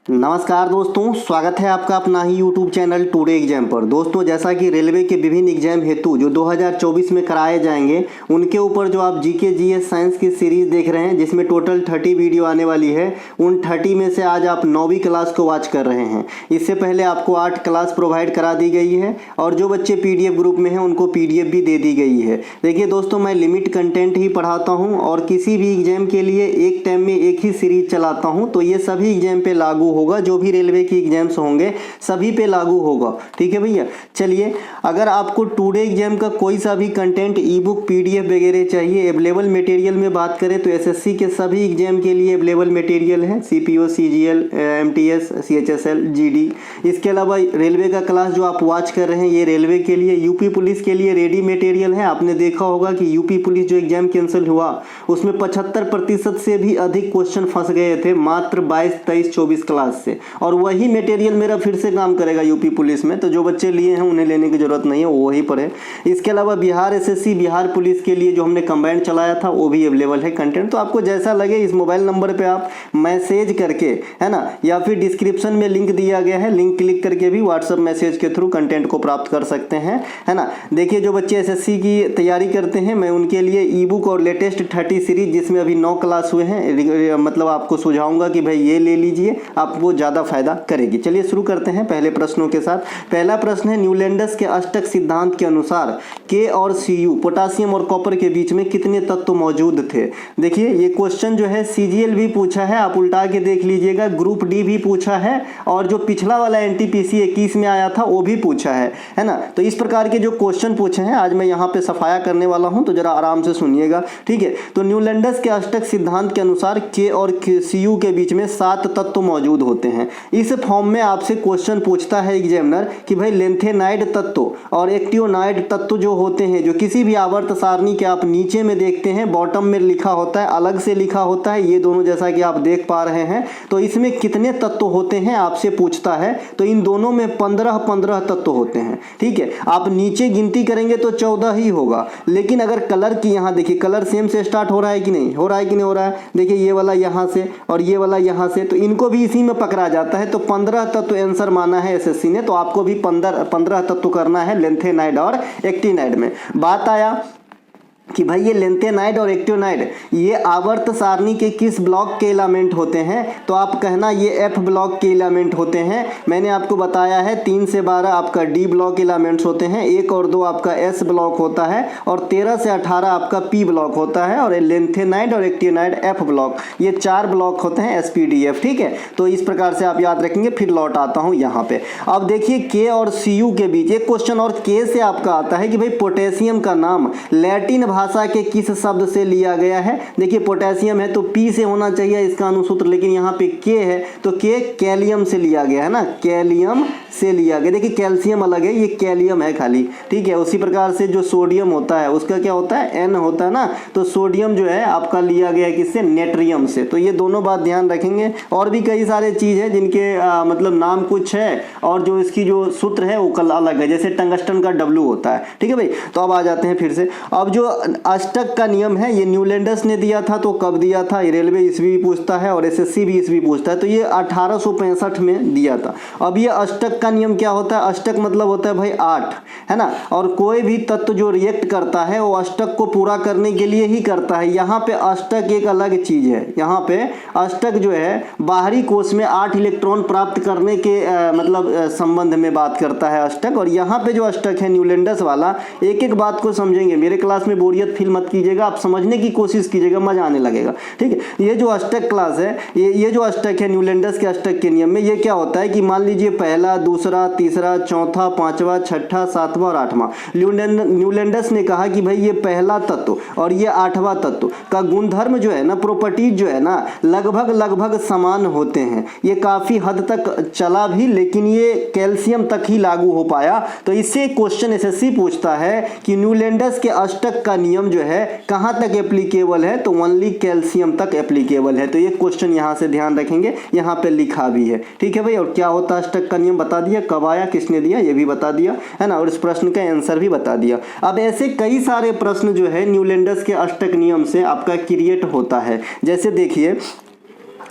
नमस्कार दोस्तों, स्वागत है आपका अपना ही यूट्यूब चैनल टुडे एग्जाम पर। दोस्तों, जैसा कि रेलवे के विभिन्न एग्जाम हेतु जो 2024 में कराए जाएंगे उनके ऊपर जो आप जीके जीएस साइंस की सीरीज देख रहे हैं, जिसमें टोटल 30 वीडियो आने वाली है, उन 30 में से आज आप 9वीं क्लास को वॉच कर रहे हैं। इससे पहले आपको 8 क्लास प्रोवाइड करा दी गई है और जो बच्चे पीडीएफ ग्रुप में हैं उनको पीडीएफ भी दे दी गई है। देखिए दोस्तों, मैं लिमिट कंटेंट ही पढ़ाता हूँ और किसी भी एग्जाम के लिए एक टाइम में एक ही सीरीज चलाता हूँ, तो ये सभी एग्जाम पे लागू होगा। जो भी रेलवे की एग्जाम्स होंगे सभी पे लागू होगा। ठीक है भैया, चलिए, अगर आपको टुडे एग्जाम का कोई सा भी कंटेंट ई बुक पीडीएफ वगैरह चाहिए, अवेलेबल मटेरियल में बात करें तो एसएससी के सभी एग्जाम के लिए अवेलेबल मटेरियल है, CPO, CGL, MTS, CHSL, GD. इसके अलावा रेलवे का क्लास जो आप वॉच कर रहे हैं ये रेलवे के लिए, यूपी पुलिस के लिए रेडी मटेरियल है। आपने देखा होगा कि यूपी पुलिस जो एग्जाम कैंसिल हुआ उसमें 75% से भी अधिक क्वेश्चन फंस गए थे मात्र 22, 23, 24 क्लास से, और वही मटेरियल मेरा फिर से काम करेगा यूपी पुलिस में। तो जो बच्चे लिए हैं उन्हें लेने की जरूरत नहीं है, वो वहीं पर है। इसके अलावा बिहार एसएससी, बिहार पुलिस के लिए जो हमने कंबाइंड चलाया था वो भी अवेलेबल है कंटेंट। तो आपको जैसा लगे इस मोबाइल नंबर पे आप मैसेज करके, है ना, या फिर डिस्क्रिप्शन में लिंक दिया गया है, लिंक क्लिक करके भी व्हाट्सअप मैसेज के थ्रू कंटेंट को प्राप्त कर सकते हैं, है ना। देखिए, जो बच्चे एसएससी की तैयारी करते हैं मैं उनके लिए ई बुक और लेटेस्ट 30 सीरीज, जिसमें अभी 9 क्लास हुए हैं, मतलब आपको सुझाऊंगा कि भाई ये ले लीजिए, आपको ज़्यादा फायदा करेगी। चलिए शुरू करते हैं पहले प्रश्नों के साथ। पहला प्रश्न है, न्यूलैंडस के अष्टक सिद्धांत के अनुसार के और सीयू, पोटासियम और कॉपर के बीच में कितने तत्व मौजूद थे। देखिए, ये क्वेश्चन जो है सीजीएल भी पूछा है, आप उल्टा के देख लीजिएगा, ग्रुप डी भी पूछा है, और जो पिछला वाला एनटीपीसी 21 में आया था वो भी पूछा है ना। तो इस प्रकार के जो क्वेश्चन पूछे हैं आज मैं यहाँ पे सफाया करने वाला हूँ, तो जरा आराम से सुनिएगा, ठीक है। तो न्यूलैंडस के अष्टक सिद्धांत के अनुसार के और सीयू के बीच में 7 तत्व मौजूद होते हैं। इस फॉर्म में आपसे क्वेश्चन पूछता है एग्जामिनर कि भाई लेंथेनाइड तत्व और एक्टियोनाइड तत्व जो होते हैं, जो किसी भी आवर्त सारणी के आप नीचे में देखते हैं बॉटम में लिखा होता है, अलग से लिखा होता है, ये दोनों जैसा कि आप देख पा रहे हैं, तो इसमें कितने तत्व होते हैं आपसे पूछता है। तो इन दोनों में 15 तत्व होते हैं, ठीक है। आप नीचे गिनती करेंगे तो 14 ही होगा, लेकिन अगर कलर की, यहाँ देखिए कलर सेम से स्टार्ट हो रहा है कि नहीं हो रहा है, कि नहीं हो रहा है, देखिए ये वाला यहाँ से और ये वाला यहाँ से, तो इनको भी इसी में पकड़ा जाता है। तो 15 तत्व आंसर माना है एसएससी ने, तो आपको भी 15 तत्व करना है लेंथेनाइड और एक्टिनाइड में। बात आया कि भाई ये लेंथेनाइड और एक्टियोनाइड ये आवर्त सारणी के किस ब्लॉक के एलिमेंट होते हैं, तो आप कहना ये एफ ब्लॉक के एलिमेंट होते हैं। मैंने आपको बताया है 3 से 12 आपका डी ब्लॉक एलिमेंट्स होते हैं, 1 और 2 आपका एस ब्लॉक होता है, और 13 से 18 आपका पी ब्लॉक होता है, और लेंथेनाइड और एक्टियोनाइड एफ ब्लॉक, ये 4 ब्लॉक होते हैं एसपीडीएफ, ठीक है। तो इस प्रकार से आप याद रखेंगे। फिर लौट आता हूं यहाँ पे। अब देखिए के और सीयू के बीच एक क्वेश्चन और के से आपका आता है कि भाई पोटेशियम का नाम लैटिन भाषा के किस शब्द से लिया गया है। देखिए पोटेशियम है तो पी से होना चाहिए इसका अनुसूत्र, लेकिन यहाँ पे के है तो के कैलियम से लिया गया है ना, कैलियम से लिया गया। देखिए कैल्शियम अलग है, ये कैलियम है खाली, ठीक है। उसी प्रकार से जो सोडियम होता है उसका क्या होता है, एन होता है ना, तो सोडियम जो है आपका लिया गया है किससे, नेट्रियम से। तो ये दोनों बात ध्यान रखेंगे। और भी कई सारे चीज है जिनके मतलब नाम कुछ है और जो इसकी जो सूत्र है वो कल अलग है, जैसे टंगस्टन का डब्ल्यू होता है, ठीक है भाई। तो अब आ जाते हैं फिर से। अब जो अष्टक का नियम है ये न्यूलैंडस ने दिया था, तो कब दिया था, ये रेलवे ईस्वी भी पूछता है और एसएससी भी ईस्वी पूछता है, तो ये 1865 में दिया था। अब ये अष्टक का नियम क्या होता है, अष्टक मतलब होता है भाई 8, है ना, और कोई भी तत्व जो रिएक्ट करता है वो अष्टक को पूरा करने के लिए ही करता है। यहाँ पे अष्टक एक अलग चीज है, यहाँ पे अष्टक जो है बाहरी कोश में 8 इलेक्ट्रॉन प्राप्त करने के मतलब संबंध में बात करता है अष्टक। और यहाँ पे जो अष्टक है न्यूलैंडस वाला, एक एक बात को समझेंगे, मेरे क्लास में बोरियत फील मत कीजिएगा, आप समझने की कोशिश कीजिएगा, मजा आने लगेगा, ठीक है। ये जो अष्टक क्लास है, ये जो अष्टक है न्यूलैंडस के अष्टक के नियम में, ये क्या होता है कि मान लीजिए पहला, दूसरा, तीसरा, चौथा, पांचवा, छठा, सातवां और 8वां, न्यूलैंडस ने कहा कि भाई ये पहला तत्व और ये 8वां तत्व का गुणधर्म जो है ना, प्रॉपर्टीज जो है ना, लगभग समान होते हैं। ये काफी हद तक चला भी, लेकिन ये कैल्शियम तक ही लागू हो पाया। तो इससे क्वेश्चन एसएससी पूछता है कि न्यूलैंडस के अष्टक का नियम जो है कहां तक एप्लीकेबल है, तो ओनली कैल्शियम तक एप्लीकेबल है। तो ये क्वेश्चन यहां से ध्यान रखेंगे, यहां पे लिखा भी है, ठीक है भाई। और क्या होता है अष्टक का नियम बता दिया, कब आया, किसने दिया, ये भी बता दिया, है ना, और इस प्रश्न का आंसर भी बता दिया। अब ऐसे कई सारे प्रश्न जो है न्यूलैंडस के अष्टक नियम से आपका क्रिएट होता है। जैसे देखिए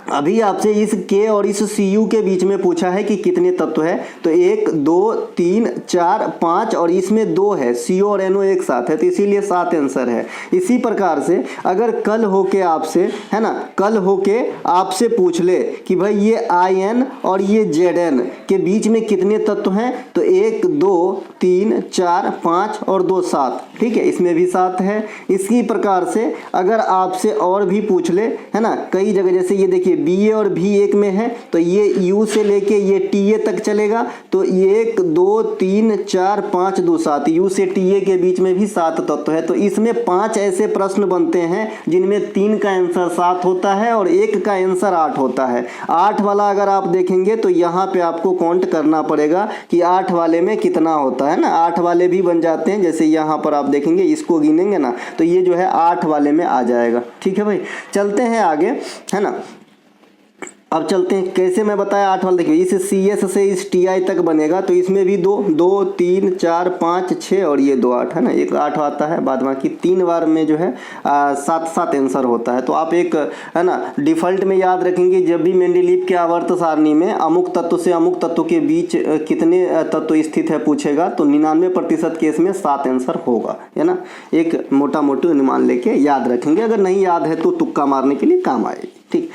अभी आपसे इस K और इस Cu के बीच में पूछा है कि कितने तत्व है, तो 1 2 3 4 5 और इसमें 2 है, CO और NO एक साथ है, तो इसीलिए 7 आंसर है। इसी प्रकार से अगर कल होके आपसे, है ना, कल होके आपसे पूछ ले कि भाई ये IN और ये ZN के बीच में कितने तत्व हैं, तो 1 2 3 4 5 और 2 7, ठीक है, इसमें भी 7 है। इसी प्रकार से अगर आपसे और भी पूछ ले, है ना, कई जगह, जैसे ये देखिए BA और B1 में है, तो ये U से लेके ये TA तक चलेगा, तो 1 2 3 4 5 2 7, U से TA के बीच में भी 7 तत्व है। तो इसमें 5 ऐसे प्रश्न बनते हैं जिनमें 3 का आंसर 7 होता है और 1 का आंसर 8 होता है। 8 वाला अगर आप देखेंगे तो यहाँ पे आपको काउंट करना पड़ेगा कि 8 वाले में कितना होता है ना। 8 वाले भी बन जाते हैं, जैसे यहाँ पर आप देखेंगे, इसको गिनेंगे ना तो ये जो है 8 वाले में आ जाएगा। ठीक है भाई, चलते हैं आगे, है ना। अब चलते हैं, कैसे मैं बताया 8 वाला, देखिए इस CS से इस TI तक बनेगा, तो इसमें भी 2 2 3 4 5 6 और ये 2 8 है ना, एक 8 आता है, बाद बाकी 3 बार में जो है 7 आंसर होता है। तो आप एक, है ना, डिफ़ॉल्ट में याद रखेंगे, जब भी मेंडलीव के आवर्त सारणी में अमुक तत्व से अमुक तत्व के बीच कितने तत्व स्थित है पूछेगा, तो 99% केस में 7 आंसर होगा, है ना। एक मोटा मोटी अनुमान लेके याद रखेंगे, अगर नहीं याद है तो तुक्का मारने के लिए काम आएगी। ठीक,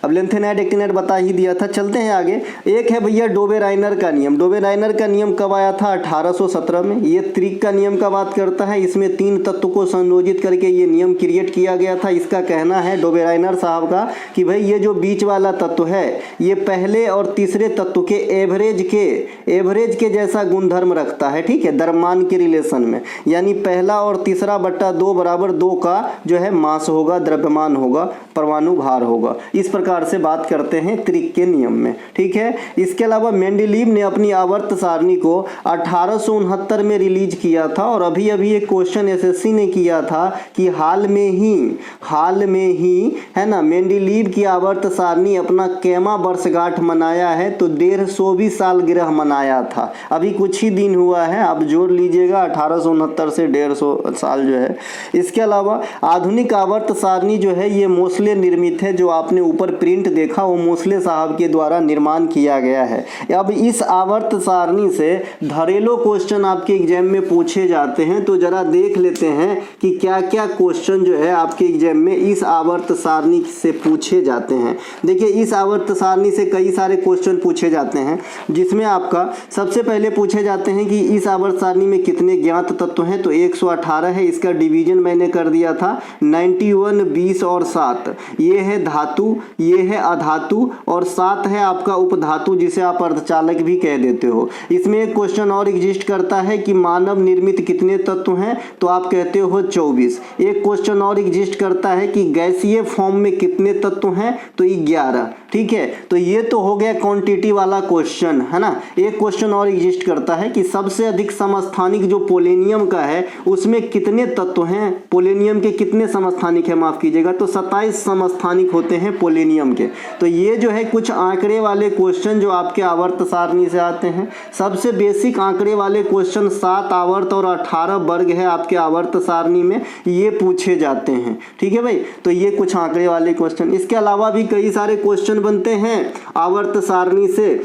अब लेंथेनाइट एक्टिनाइट बता ही दिया था। चलते हैं आगे, एक है भैया डोबे-राइनर का नियम। डोबे-राइनर का नियम कब आया था? 1817 में। ये त्रिक का नियम का बात करता है, इसमें 3 तत्व को संयोजित करके ये नियम क्रिएट किया गया था। इसका कहना है डोबे-राइनर साहब का कि भाई ये जो बीच वाला तत्व है ये पहले और तीसरे तत्व के एवरेज के जैसा गुणधर्म रखता है, ठीक है, द्रव्यमान के रिलेशन में, यानी पहला और तीसरा बट्टा 2 बराबर 2 का जो है मास होगा, द्रव्यमान होगा, परमाणु भार होगा। इस प्रकार से बात करते हैं त्रिक के नियम में, ठीक है। इसके अलावा मेंडलीव ने अपनी आवर्त सारणी को 1869 में रिलीज किया था, और अभी एक क्वेश्चन एसएससी ने किया था कि हाल में ही है ना, मेंडलीव की आवर्त सारणी अपना कैमा वर्षगांठ मनाया है, तो 150 सालगिरह मनाया था। अभी कुछ ही दिन हुआ है, आप जोड़ लीजिएगा 1869 से 150 साल जो है। इसके अलावा आधुनिक आवर्त सारणी जो है ये मोस्ले निर्मित है, जो आपने ऊपर प्रिंट देखा वो मोस्ले साहब के द्वारा निर्माण किया गया है। अब इस आवर्त सारणी से घरेलू क्वेश्चन आपके एग्जाम में पूछे जाते हैं, तो जरा देख लेते हैं कि क्या क्या क्वेश्चन जो है आपके एग्जाम में इस आवर्त सारणी से पूछे जाते हैं। देखिए इस आवर्त सारणी से कई सारे क्वेश्चन पूछे जाते हैं, जिसमें आपका सबसे पहले पूछे जाते हैं कि इस आवर्त सारणी में कितने ज्ञात तत्व हैं, तो 118 है। इसका डिवीजन मैंने कर दिया था 91, 20 और 7। ये है धातु, ये है अधातु, और 7 है आपका उपधातु, जिसे आप अर्धचालक भी कह देते हो। इसमें एक क्वेश्चन और एग्जिस्ट करता है कि मानव निर्मित कितने तत्व हैं, तो आप कहते हो 24। एक क्वेश्चन और एग्जिस्ट करता है कि गैसीय फॉर्म में कितने तत्व हैं, तो 11। ठीक है, तो ये तो हो गया क्वांटिटी वाला क्वेश्चन, है ना। एक क्वेश्चन और एग्जिस्ट करता है कि सबसे अधिक समस्थानिक जो पोलेनियम का है उसमें कितने तत्व हैं, पोलेनियम के कितने समस्थानिक है, माफ कीजिएगा, तो 27 समस्थानिक होते हैं पोलेनियम के। तो ये जो है कुछ आंकड़े वाले क्वेश्चन जो आपके आवर्त सारणी से आते हैं। सबसे बेसिक आंकड़े वाले क्वेश्चन 7 आवर्त और 18 वर्ग है आपके आवर्त सारणी में, ये पूछे जाते हैं। ठीक है भाई, तो ये कुछ आंकड़े वाले क्वेश्चन। इसके अलावा भी कई सारे क्वेश्चन बनते हैं आवर्त सारणी से,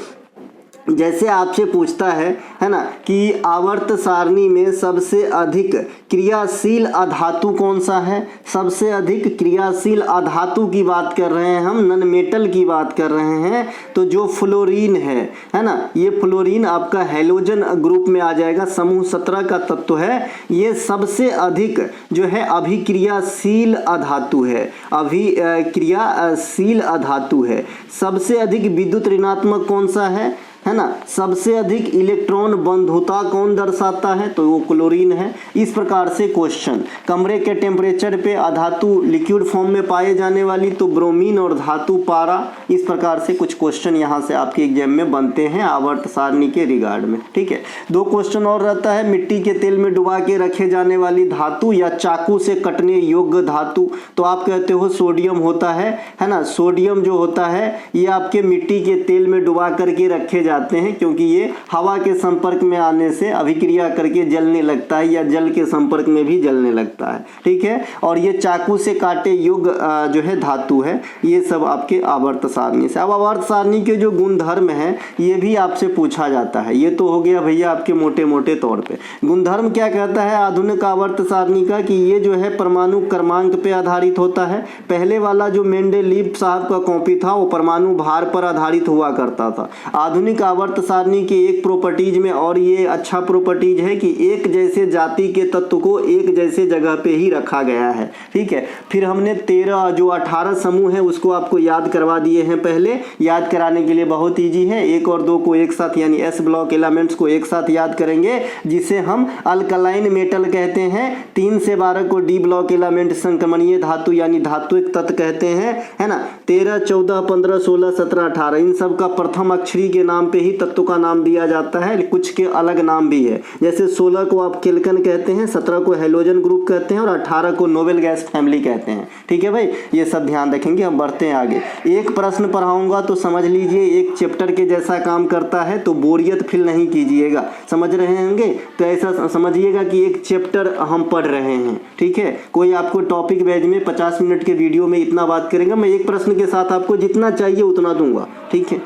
जैसे आपसे पूछता है ना, कि आवर्त सारणी में सबसे अधिक क्रियाशील अधातु कौन सा है। सबसे अधिक क्रियाशील अधातु की बात कर रहे हैं हम, नॉन मेटल की बात कर रहे हैं, तो जो फ्लोरीन है ना, ये फ्लोरीन आपका हैलोजन ग्रुप में आ जाएगा, समूह 17 का तत्व है। ये सबसे अधिक जो है अभिक्रियाशील अधातु है, अभिक्रियाशील अधातु है। सबसे अधिक विद्युत ऋणात्मक कौन सा है ना। सबसे अधिक इलेक्ट्रॉन बंधुता कौन दर्शाता है, तो वो क्लोरीन है। इस प्रकार से क्वेश्चन। कमरे के टेम्परेचर पे अधातु लिक्विड फॉर्म में पाए जाने वाली, तो ब्रोमीन और धातु पारा। इस प्रकार से कुछ क्वेश्चन यहाँ से आपके एग्जाम में बनते हैं आवर्त सारणी के रिगार्ड में। ठीक है, 2 क्वेश्चन और रहता है, मिट्टी के तेल में डुबा के रखे जाने वाली धातु या चाकू से कटने योग्य धातु, तो आप कहते हो सोडियम होता है ना। सोडियम जो होता है ये आपके मिट्टी के तेल में डुबा करके रखे आते हैं, क्योंकि ये हवा के संपर्क में आने से अभिक्रिया करके जलने लगता है या जल के संपर्क में भी जलने लगता है, ठीक है। और ये चाकू से काटे योग्य जो है धातु है। ये सब आपके आवर्त सारणी से। अब आवर्त सारणी के जो गुणधर्म है ये भी आपसे पूछा जाता है। ये तो हो गया भैया आपके मोटे मोटे तौर पे। गुणधर्म क्या कहता है आधुनिक आवर्त सारणी का, कि ये जो है परमाणु क्रमांक पे आधारित होता है। पहले वाला जो मेंडेलीव साहब का कॉपी था वो परमाणु भार पर आधारित हुआ करता था। आधुनिक आवर्त सारणी के एक प्रॉपर्टीज में और ये अच्छा प्रॉपर्टीज है कि एक जैसे जाति के तत्व को एक जैसे जगह पे ही रखा गया है, ठीक है। फिर हमने 13 जो 18 समूह है उसको आपको याद करवा दिए हैं। पहले याद कराने के लिए बहुत ईजी है, 1 और 2 को एक साथ यानी एस ब्लॉक एलिमेंट्स को एक साथ याद करेंगे, जिसे हम अल्कलाइन मेटल कहते हैं। 3 से 12 को डी ब्लॉक एलिमेंट संक्रमणीय धातु यानी धात्विक तत्व कहते हैं, है ना। 13, 14, 15, 16, 17, 18 इन सब का प्रथम अक्षरी के नाम पे ही तत्व का नाम दिया जाता है। कुछ के अलग नाम भी है, जैसे 16 को आप केल्कन कहते हैं, 17 को हेलोजन ग्रुप कहते हैं और 18 को नोबेल गैस फैमिली कहते हैं, ठीक है भाई। ये सब ध्यान रखेंगे। हम बढ़ते हैं आगे। एक प्रश्न पढ़ाऊंगा तो समझ लीजिए एक चैप्टर के जैसा काम करता है, तो बोरियत फील नहीं कीजिएगा, समझ रहे होंगे। तो ऐसा समझिएगा कि एक चैप्टर हम पढ़ रहे हैं, ठीक है। कोई आपको टॉपिक वेज में 50 मिनट के वीडियो में इतना बात करेंगे, मैं एक प्रश्न के साथ आपको जितना चाहिए उतना दूंगा, ठीक है।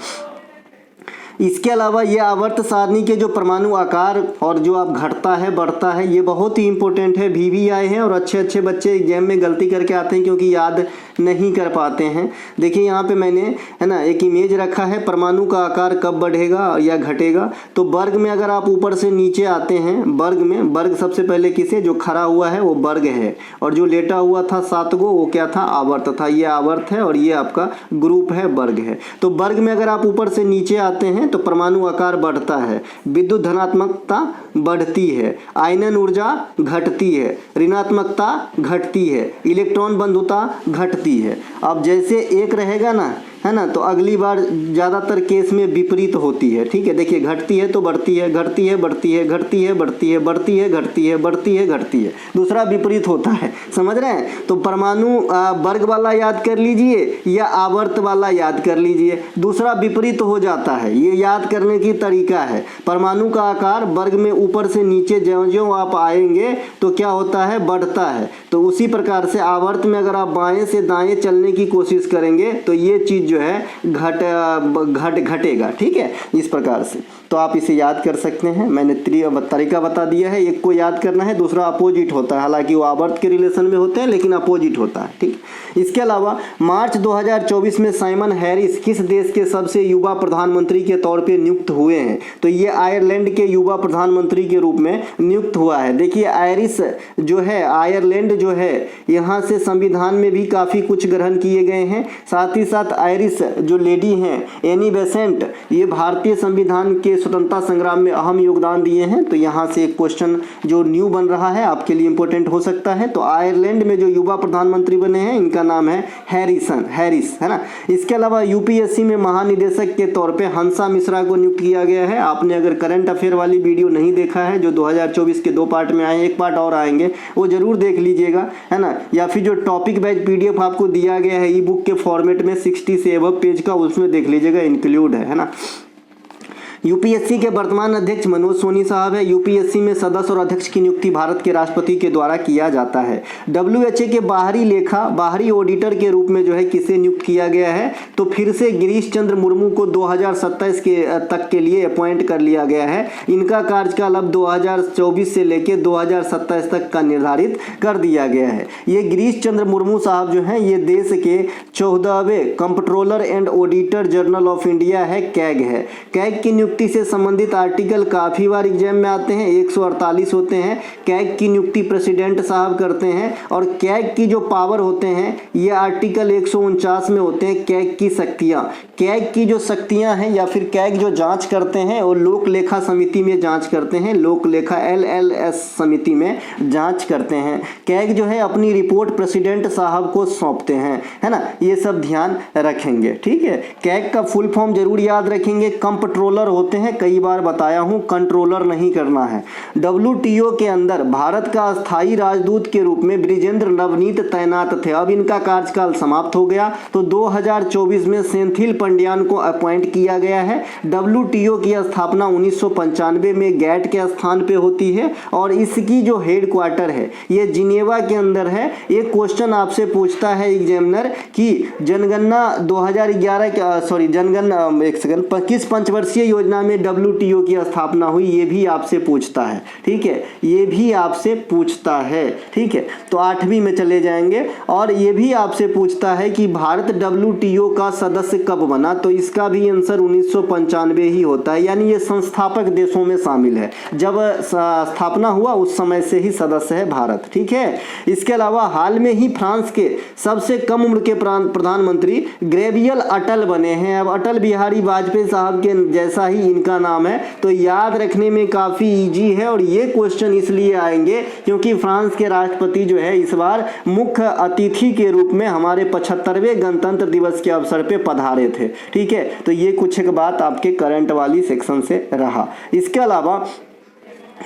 इसके अलावा ये आवर्त सारणी के जो परमाणु आकार और जो आप घटता है बढ़ता है ये बहुत ही इंपॉर्टेंट है। भी आए हैं और अच्छे अच्छे बच्चे एग्जाम में गलती करके आते हैं क्योंकि याद नहीं कर पाते हैं। देखिए यहाँ पे मैंने है ना एक इमेज रखा है, परमाणु का आकार कब बढ़ेगा या घटेगा। तो वर्ग में अगर आप ऊपर से नीचे आते हैं वर्ग में, वर्ग सबसे पहले किसे, जो खड़ा हुआ है वो वर्ग है, और जो लेटा हुआ था 7 गो वो क्या था, आवर्त था। ये आवर्त है और ये आपका ग्रुप है, वर्ग है। तो वर्ग में अगर आप ऊपर से नीचे आते हैं तो परमाणु आकार बढ़ता है, विद्युत धनात्मकता बढ़ती है, आयनन ऊर्जा घटती है, ऋणात्मकता घटती है, इलेक्ट्रॉन बंधुता घटती है। अब जैसे एक रहेगा ना, है ना, तो अगली बार ज़्यादातर केस में विपरीत होती है, ठीक है। देखिए घटती है तो बढ़ती है, घटती है बढ़ती है, घटती है बढ़ती है, बढ़ती है घटती है, बढ़ती है घटती है। दूसरा विपरीत होता है, समझ रहे हैं। तो परमाणु वर्ग वाला याद कर लीजिए या आवर्त वाला याद कर लीजिए, दूसरा विपरीत हो जाता है। ये याद करने की तरीका है। परमाणु का आकार वर्ग में ऊपर से नीचे ज्यों-ज्यों आप आएंगे तो क्या होता है, बढ़ता है। तो उसी प्रकार से आवर्त में अगर आप बाएं से दाएं चलने की कोशिश करेंगे तो ये चीज़ जो है घटेगा, ठीक है, इस प्रकार से। तो आप इसे याद कर सकते हैं। मैंने तरीका बता दिया है। एक को याद करना है, दूसरा अपोजिट होता है, हालांकि वो आवर्त के रिलेशन में होते हैं लेकिन अपोजिट होता है, ठीक। इसके अलावा मार्च 2024 में साइमन हैरिस किस देश के सबसे युवा प्रधानमंत्री के तौर पे नियुक्त हुए हैं? तो ये आयरलैंड के युवा प्रधानमंत्री के रूप में नियुक्त हुआ है। देखिए आयरिस जो है, आयरलैंड जो है, यहाँ से संविधान में भी काफ़ी कुछ ग्रहण किए गए हैं। साथ ही साथ आयरिस जो लेडी हैं एनी बेसेंट, ये भारतीय संविधान के स्वतंत्रता संग्राम में अहम योगदान दिए हैं। तो यहाँ से एक क्वेश्चन जो न्यू बन रहा है आपके लिए इंपॉर्टेंट हो सकता है। तो आयरलैंड में जो युवा प्रधानमंत्री बने हैं इनका नाम है हैरिस, है ना। इसके अलावा यूपीएससी में महानिदेशक के तौर पे हंसा मिश्रा को नियुक्त किया गया है। आपने अगर करंट अफेयर वाली वीडियो नहीं देखा है जो 2024 के 2 पार्ट में आए, एक पार्ट और आएंगे, वो जरूर देख लीजिएगा, है ना। या फिर जो टॉपिक वाइज पीडीएफ आपको दिया गया है ई बुक के फॉर्मेट में 60 से एबव पेज का, उसमें देख लीजिएगा, इंक्लूड है ना। यूपीएससी के वर्तमान अध्यक्ष मनोज सोनी साहब है। यूपीएससी में सदस्य और अध्यक्ष की नियुक्ति भारत के राष्ट्रपति के द्वारा किया जाता है। डब्ल्यूएचए के बाहरी ऑडिटर के रूप में जो है किसे नियुक्त किया गया है? तो फिर से गिरीश चंद्र मुर्मू को 2027 तक के लिए अपॉइंट कर लिया गया है। इनका कार्यकाल अब 2024 से लेकर 2027 तक का निर्धारित कर दिया गया है। ये गिरीश चंद्र मुर्मू साहब जो हैं ये देश के 14वें comptroller and auditor general of India है, कैग है। कैग की नियुक्ति से संबंधित आर्टिकल काफी बार एग्जाम में आते हैं, 148 होते हैं। कैग की नियुक्ति प्रेसिडेंट साहब करते हैं और कैग की जो पावर होते हैं ये आर्टिकल 149 में होते हैं। कैग की शक्तियां, कैग की जो शक्तियां हैं या फिर कैग जो जांच करते हैं वो लोक लेखा समिति में जांच करते हैं, लोक लेखा LLS समिति में जांच करते हैं। कैग जो है अपनी रिपोर्ट प्रेसिडेंट साहब को सौंपते हैं, है ना। ये सब ध्यान रखेंगे, ठीक है। कैग का फुल फॉर्म जरूर याद रखेंगे, कंप्ट्रोलर होते हैं, कई बार बताया हूं, कंट्रोलर नहीं करना है। WTO के अंदर भारत का स्थायी राजदूत के रूप में ब्रिजेंद्र नवनीत तैनात थे। अब इनका कार्यकाल समाप्त हो गया, तो 2024 में सेंथिल पंड्यान को अपॉइंट किया गया है। WTO की स्थापना 1995 में गैट के स्थान पे होती है और इसकी जो हेडक्वार्टर है ये जिनेवा के अंदर है। एक क्वेश्चन आपसे पूछता है एग्जामिनर कि जनगणना 2011 किस पंचवर्षीय योजना में WTO की स्थापना हुई, ये भी आपसे पूछता है। ठीक है, ये भी आपसे पूछता है। ठीक है, तो 8वीं में चले जाएंगे। और ये भी आपसे पूछता है कि भारत WTO का सदस्य कब बना, तो इसका भी आंसर 1995 ही होता है, यानी ये संस्थापक देशों में शामिल है। जब स्थापना हुआ उस समय से ही सदस्य है भारत। ठीक है, इसके अलावा हाल में ही फ्रांस के सबसे कम उम्र के प्रधानमंत्री गैब्रियल अटल बने हैं। अब अटल बिहारी वाजपेयी साहब के जैसा ही इनका नाम है, तो याद रखने में काफ़ी इजी है। और ये क्वेश्चन इसलिए आएंगे क्योंकि फ्रांस के राष्ट्रपति जो है इस बार मुख्य अतिथि के रूप में हमारे 75वें गणतंत्र दिवस के अवसर पे पधारे थे। ठीक है, तो ये कुछ एक बात आपके करंट वाली सेक्शन से रहा। इसके अलावा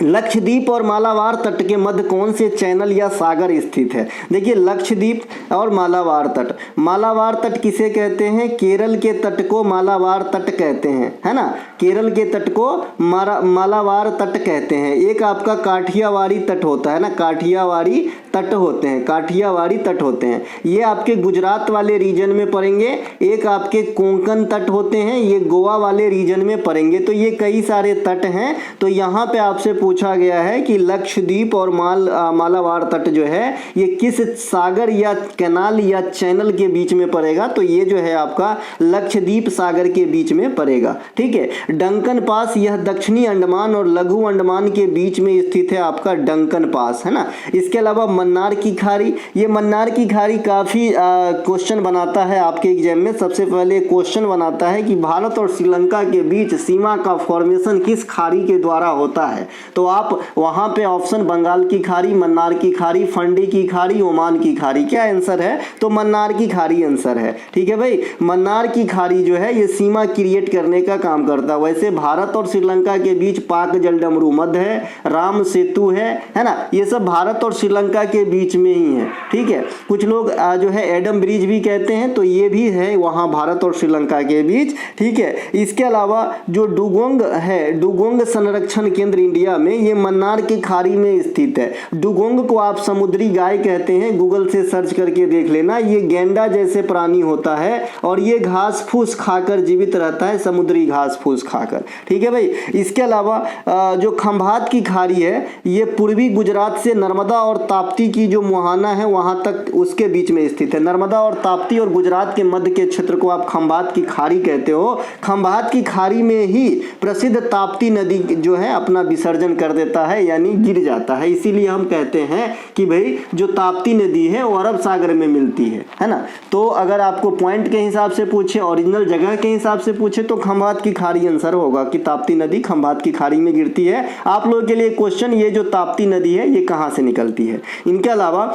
लक्षद्वीप और मालाबार तट के मध्य कौन से चैनल या सागर स्थित है? देखिए, लक्षद्वीप और मालाबार तट, मालाबार तट किसे कहते हैं? केरल के तट को मालाबार तट कहते हैं, है ना। केरल के तट को मालाबार तट कहते हैं। एक आपका काठियावाड़ी तट होता है ना, काठियावाड़ी तट होते हैं, काठियावाड़ी तट होते हैं, ये आपके गुजरात वाले रीजन में पड़ेंगे। एक आपके कोंकण तट होते हैं, ये गोवा वाले रीजन में पड़ेंगे। तो ये कई सारे तट हैं। तो यहाँ पे आपसे पूछा गया है कि लक्षद्वीप और मालाबार तट जो है ये किस सागर या कैनाल या चैनल के बीच में पड़ेगा? तो ये जो है आपका लक्षद्वीप सागर के बीच में पड़ेगा। ठीक है, डंकन पास, यह दक्षिणी अंडमान और लघु अंडमान के बीच में स्थित है आपका डंकन पास, है ना। इसके अलावा मन्नार की खाड़ी, ये मन्नार की खाड़ी काफ़ी क्वेश्चन बनाता है आपके एग्जाम में। सबसे पहले क्वेश्चन बनाता है कि भारत और श्रीलंका के बीच सीमा का फॉर्मेशन किस खाड़ी के द्वारा होता है? तो आप वहां पे ऑप्शन बंगाल की खाड़ी, मन्नार की खाड़ी, फंडी की खाड़ी, ओमान की खाड़ी, क्या आंसर है? तो मन्नार की खाड़ी आंसर है। ठीक है भाई, मन्नार की खाड़ी जो है ये सीमा क्रिएट करने का काम करता है। वैसे भारत और श्रीलंका के बीच पाक जलडमरू मध्य है, राम सेतु है ना, ये सब भारत और श्रीलंका के बीच में ही है। ठीक है, कुछ लोग जो है एडम ब्रिज भी कहते हैं, तो ये भी है वहाँ भारत और श्रीलंका के बीच। ठीक है, इसके अलावा जो डुगोंग है, डुगोंग संरक्षण केंद्र इंडिया में, ये मन्नार की खाड़ी में स्थित है। डुगोंग को आप समुद्री गाय कहते हैं, गूगल से सर्च करके देख लेना। ये गेंडा जैसे प्राणी होता है और ये घास फूस खाकर जीवित रहता है, समुद्री घास फूस खाकर। ठीक है भाई, इसके अलावा जो खंभात की खाड़ी है ये पूर्वी गुजरात से नर्मदा और ताप्ती की जो मुहाना है वहां तक, उसके बीच में स्थित है। नर्मदा और ताप्ती और गुजरात के मध्य के क्षेत्र को आप खंभात की खाड़ी कहते हो। खंभात की खाड़ी में ही प्रसिद्ध ताप्ती नदी जो है अपना विसर्जन कर देता है, यानी गिर जाता है। इसीलिए हम कहते हैं कि भाई जो ताप्ती नदी है वो अरब सागर में मिलती है ना। तो अगर आपको पॉइंट के हिसाब से पूछे, ओरिजिनल जगह के हिसाब से पूछे, तो खंभात की खाड़ी आंसर होगा कि ताप्ती नदी खंभात की खाड़ी में गिरती है। आप लोगों के लिए क्वेश्चन, ये जो ताप्ती नदी है ये कहाँ से निकलती है? इनके अलावा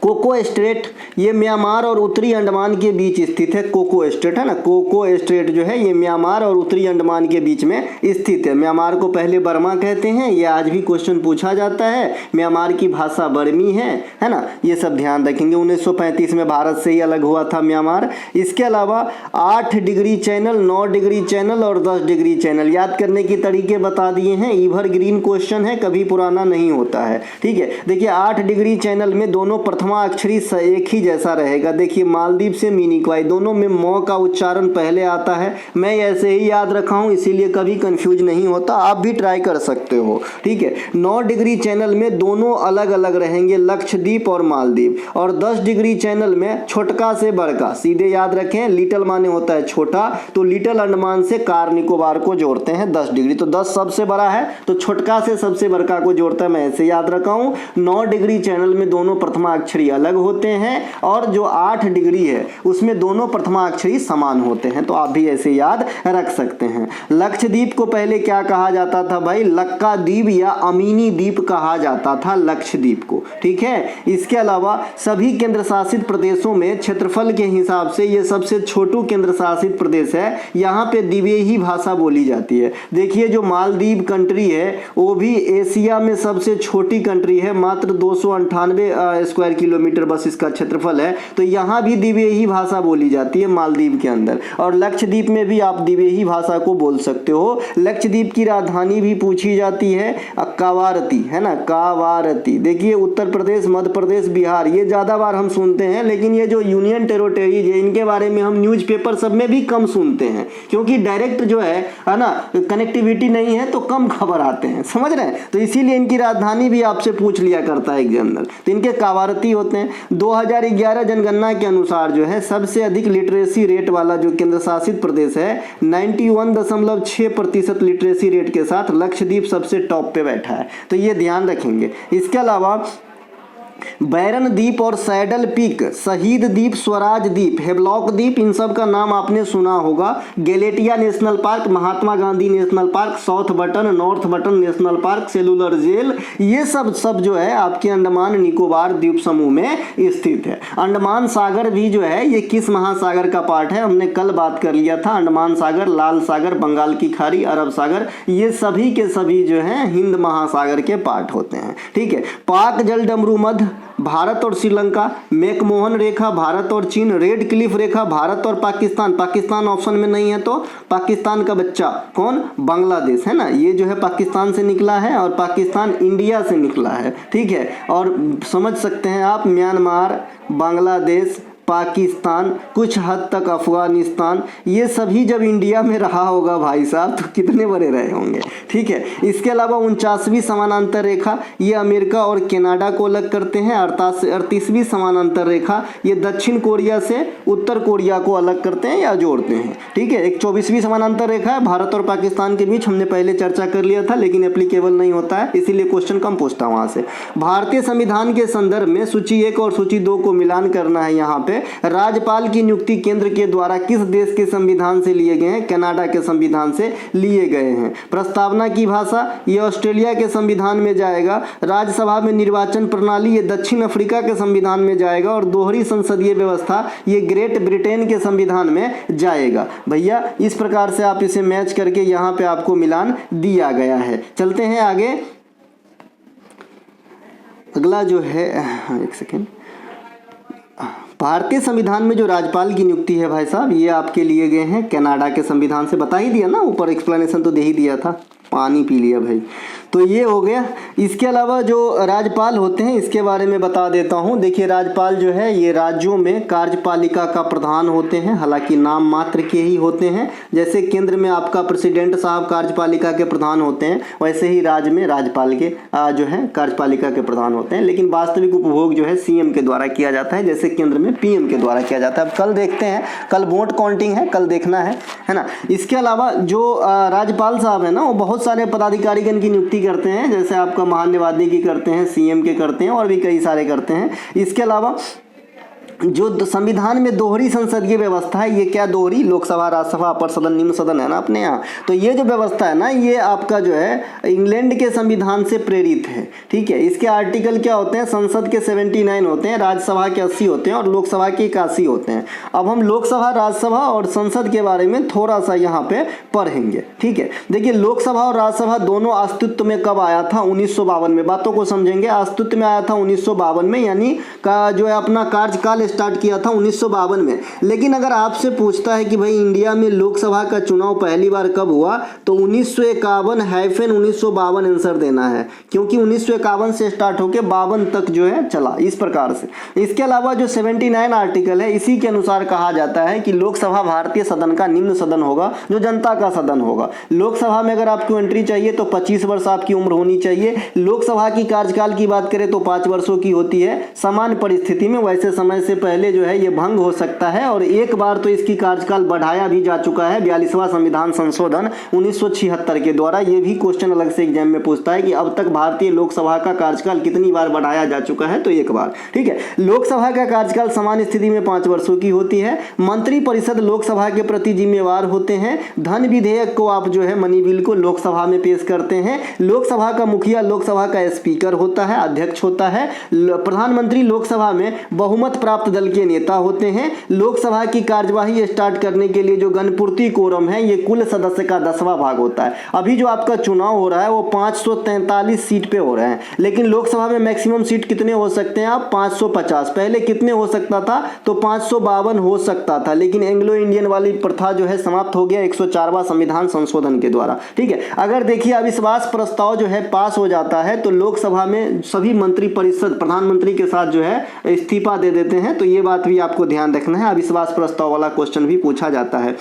कोको स्ट्रेट, ये म्यांमार और उत्तरी अंडमान के बीच स्थित है। कोको स्ट्रेट है ना, कोको स्ट्रेट जो है ये म्यांमार और उत्तरी अंडमान के बीच में स्थित है। म्यांमार को पहले बर्मा कहते हैं, ये आज भी क्वेश्चन पूछा जाता है। म्यांमार की भाषा बर्मी है ना, ये सब ध्यान रखेंगे। 1935 में भारत से ही अलग हुआ था म्यांमार। इसके अलावा 8 डिग्री चैनल, 9 डिग्री चैनल और 10 डिग्री चैनल याद करने के तरीके बता दिए हैं। ईवर ग्रीन क्वेश्चन है, कभी पुराना नहीं होता है। ठीक है, देखिए 8 डिग्री चैनल में दोनों प्रथमा अक्षरी एक ही जैसा रहेगा। देखिए मालदीव से मिनिकॉय, दोनों में मौ का उच्चारण पहले आता है। मैं ऐसे ही याद रखा हूं, इसीलिए कभी कंफ्यूज नहीं होता, आप भी ट्राई कर सकते हो। ठीक है, 9 डिग्री चैनल में दोनों अलग अलग रहेंगे, लक्षद्वीप और मालदीव। और 10 डिग्री चैनल में छोटका से बड़का, सीधे याद रखें, लिटिल माने होता है छोटा, तो लिटिल अंडमान से कार निकोबार को जोड़ते हैं 10 डिग्री। तो 10 सबसे बड़ा है तो छोटका से सबसे बड़का को जोड़ता है, मैं ऐसे याद रखा हूं। 9 डिग्री चैनल में दोनों प्रथमा अक्षरी डिग्री अलग होते हैं और जो 8 डिग्री है उसमें दोनों प्रथमाक्षरी समान होते हैं। तो आप भी ऐसे याद रख सकते हैं। लक्षद्वीप को पहले क्या कहा जाता था भाई? लक्का द्वीप या अमीनी द्वीप कहा जाता था लक्षद्वीप को, ठीक है। इसके अलावा सभी केंद्र शासित प्रदेशों में क्षेत्रफल के हिसाब से ये सबसे छोटू केंद्र शासित प्रदेश है। यहाँ पे द्विवेही भाषा बोली जाती है। देखिए जो मालदीव कंट्री है वो भी एशिया में सबसे छोटी कंट्री है, मात्र 298 स्क्वायर किलोमीटर बस इसका क्षेत्रफल है। तो यहाँ भी द्विवेही भाषा बोली जाती है मालदीव के अंदर, और लक्षद्वीप में भी आप द्विवेही भाषा को बोल सकते हो। लक्षद्वीप की राजधानी भी पूछी जाती है कावारती, है ना, कावारती। देखिए उत्तर प्रदेश, मध्य प्रदेश, बिहार ये ज़्यादा बार हम सुनते हैं, लेकिन ये जो यूनियन टेरिटरीज है इनके बारे में हम न्यूज़पेपर सब में भी कम सुनते हैं, क्योंकि डायरेक्ट जो है ना कनेक्टिविटी नहीं है तो कम खबर आते हैं, समझ रहे हैं। तो इसीलिए इनकी राजधानी भी आपसे पूछ लिया करता है एग्जामिनर। तो इनके कावारती होते हैं। 2011 जनगणना के अनुसार जो है सबसे अधिक लिटरेसी रेट वाला जो केंद्र शासित प्रदेश है 91.6% लिटरेसी रेट के साथ लक्षद्वीप सबसे टॉप पे बैठा है। तो ये ध्यान रखेंगे। इसके अलावा बैरन द्वीप और सैडल पीक, शहीद द्वीप, स्वराज द्वीप, हेवलॉक द्वीप, इन सब का नाम आपने सुना होगा। Galathea national park, Mahatma Gandhi national park, south Button, north Button national park, cellular jail, ये सब जो है आपके अंडमान निकोबार द्वीप समूह में स्थित है। अंडमान सागर भी जो है ये किस महासागर का पार्ट है? हमने कल बात कर लिया था। अंडमान सागर, लाल सागर, बंगाल की खाड़ी, अरब सागर, ये सभी के सभी जो है हिंद महासागर के पार्ट होते हैं, ठीक है। पाक जल डमरू मध्य, भारत और श्रीलंका, मैकमोहन रेखा भारत और चीन, रेड क्लिफ रेखा भारत और पाकिस्तान, पाकिस्तान ऑप्शन में नहीं है तो पाकिस्तान का बच्चा कौन? बांग्लादेश, है ना। ये जो है पाकिस्तान से निकला है और पाकिस्तान इंडिया से निकला है, ठीक है। और समझ सकते हैं आप म्यांमार, बांग्लादेश, पाकिस्तान, कुछ हद तक अफगानिस्तान, ये सभी जब इंडिया में रहा होगा भाई साहब तो कितने बड़े रहे होंगे, ठीक है। इसके अलावा 49वीं समानांतर रेखा ये अमेरिका और कनाडा को अलग करते हैं। 38वीं समानांतर रेखा ये दक्षिण कोरिया से उत्तर कोरिया को अलग करते हैं या जोड़ते हैं, ठीक है। एक 24वीं समानांतर रेखा है भारत और पाकिस्तान के बीच, हमने पहले चर्चा कर लिया था, लेकिन एप्लीकेबल नहीं होता है, इसीलिए क्वेश्चन कम पूछता वहां से। भारतीय संविधान के संदर्भ में सूची 1 और सूची 2 को मिलान करना है। यहाँ पे राज्यपाल की नियुक्ति केंद्र के द्वारा किस देश के संविधान से लिए गए हैं? कनाडा के संविधान से लिए गए हैं। प्रस्तावना की भाषा ये ऑस्ट्रेलिया के संविधान में जाएगा। राज्यसभा में निर्वाचन प्रणाली ये दक्षिण अफ्रीका के संविधान में जाएगा, और दोहरी संसदीय व्यवस्था ये ग्रेट ब्रिटेन के संविधान में जाएगा। भैया इस प्रकार से आप इसे मैच करके यहाँ पे आपको मिलान दिया गया है। चलते हैं आगे। अगला जो है, एक सेकेंड, भारतीय संविधान में जो राज्यपाल की नियुक्ति है भाई साहब ये आपके लिए गए हैं कनाडा के संविधान से। बता ही दिया ना, ऊपर एक्सप्लेनेशन तो दे ही दिया था, पानी पी लिया भाई। तो ये हो गया। इसके अलावा जो राज्यपाल होते हैं इसके बारे में बता देता हूँ। देखिए राज्यपाल जो है ये राज्यों में कार्यपालिका का प्रधान होते हैं, हालांकि नाम मात्र के ही होते हैं। जैसे केंद्र में आपका प्रेसिडेंट साहब कार्यपालिका के प्रधान होते हैं, वैसे ही राज्य में राज्यपाल के जो है कार्यपालिका के प्रधान होते हैं, लेकिन वास्तविक उपभोग जो है सीएम के द्वारा किया जाता है, जैसे केंद्र में पीएम के द्वारा किया जाता है। अब कल देखते हैं, कल वोट काउंटिंग है, कल देखना है ना। इसके अलावा जो राज्यपाल साहब है ना वो बहुत सारे पदाधिकारीगण की नियुक्ति करते हैं, जैसे आपका महान्यायवादी की करते हैं, सीएम के करते हैं, और भी कई सारे करते हैं। इसके अलावा जो संविधान में दोहरी संसदीय व्यवस्था है, ये क्या दोहरी? लोकसभा, राज्यसभा, अपर सदन, निम्न सदन है ना अपने यहाँ। तो ये जो व्यवस्था है ना ये आपका जो है इंग्लैंड के संविधान से प्रेरित है, ठीक है। इसके आर्टिकल क्या होते हैं? संसद के 79 होते हैं, राज्यसभा के 80 होते हैं और लोकसभा के 81 होते हैं। अब हम लोकसभा, राज्यसभा और संसद के बारे में थोड़ा सा यहाँ पे पढ़ेंगे, ठीक है। देखिए लोकसभा और राज्यसभा दोनों अस्तित्व में कब आया था? 1952 में। बातों को समझेंगे। अस्तित्व में आया था 1952 में, यानी का जो है अपना कार्यकाल स्टार्ट किया था 1952 में। लेकिन अगर आपसे पूछता है कि भाई इंडिया में लोकसभा का चुनाव पहली बार कब हुआ, तो 1951-1952 आंसर देना है, क्योंकि 1951 से स्टार्ट होकर 52 तक जो है चला, इस प्रकार से। इसके अलावा जो 79 आर्टिकल है इसी के अनुसार कहा जाता है कि लोकसभा भारतीय सदन का निम्न सदन होगा, जो जनता का सदन होगा। लोकसभा में अगर आपको एंट्री चाहिए तो 25 वर्ष आपकी उम्र होनी चाहिए। लोकसभा की कार्यकाल की बात करें तो 5 वर्षों की होती है सामान्य परिस्थिति में, वैसे समय से से पहले जो है ये भंग हो सकता है, और एक बार तो इसकी कार्यकाल बढ़ाया भी जा चुका है 42वां संविधान संशोधन 1976 के द्वारा। ये भी क्वेश्चन अलग से एग्जाम में पूछता है कि अब तक भारतीय लोकसभा का कार्यकाल कितनी बार बढ़ाया जा चुका है, तो एक बार। ठीक है, लोकसभा का कार्यकाल सामान्य स्थिति में 5 वर्षों की होती है। मंत्रिपरिषद लोकसभा के प्रति जिम्मेवार होते हैं। धन विधेयक को आप जो है मनी बिल को लोकसभा में पेश करते हैं। लोकसभा का मुखिया लोकसभा का स्पीकर होता है, अध्यक्ष होता है। प्रधानमंत्री लोकसभा में बहुमत प्राप्त दल के नेता होते हैं। लोकसभा की कार्यवाही स्टार्ट करने के लिए जो गणपूर्ति कोरम है ये कुल सदस्य का 10वां भाग होता है। अभी जो आपका चुनाव हो रहा है वो 543 सीट पे हो रहे हैं, लेकिन लोकसभा में मैक्सिमम सीट कितने हो सकते हैं आप? 550। पहले कितने हो सकता था? तो 552 हो सकता था, लेकिन एंग्लो इंडियन वाली प्रथा जो है समाप्त हो गया 104वां संविधान संशोधन के द्वारा। ठीक है, अगर देखिए अविश्वास प्रस्ताव जो है पास हो जाता है तो लोकसभा में सभी मंत्रिपरिषद प्रधानमंत्री के साथ जो है इस्तीफा दे देते हैं, तो ये बात भी आपको ध्यान रखना है। अविश्वास प्रस्ताव वाला क्वेश्चन भी पूछा जाता है।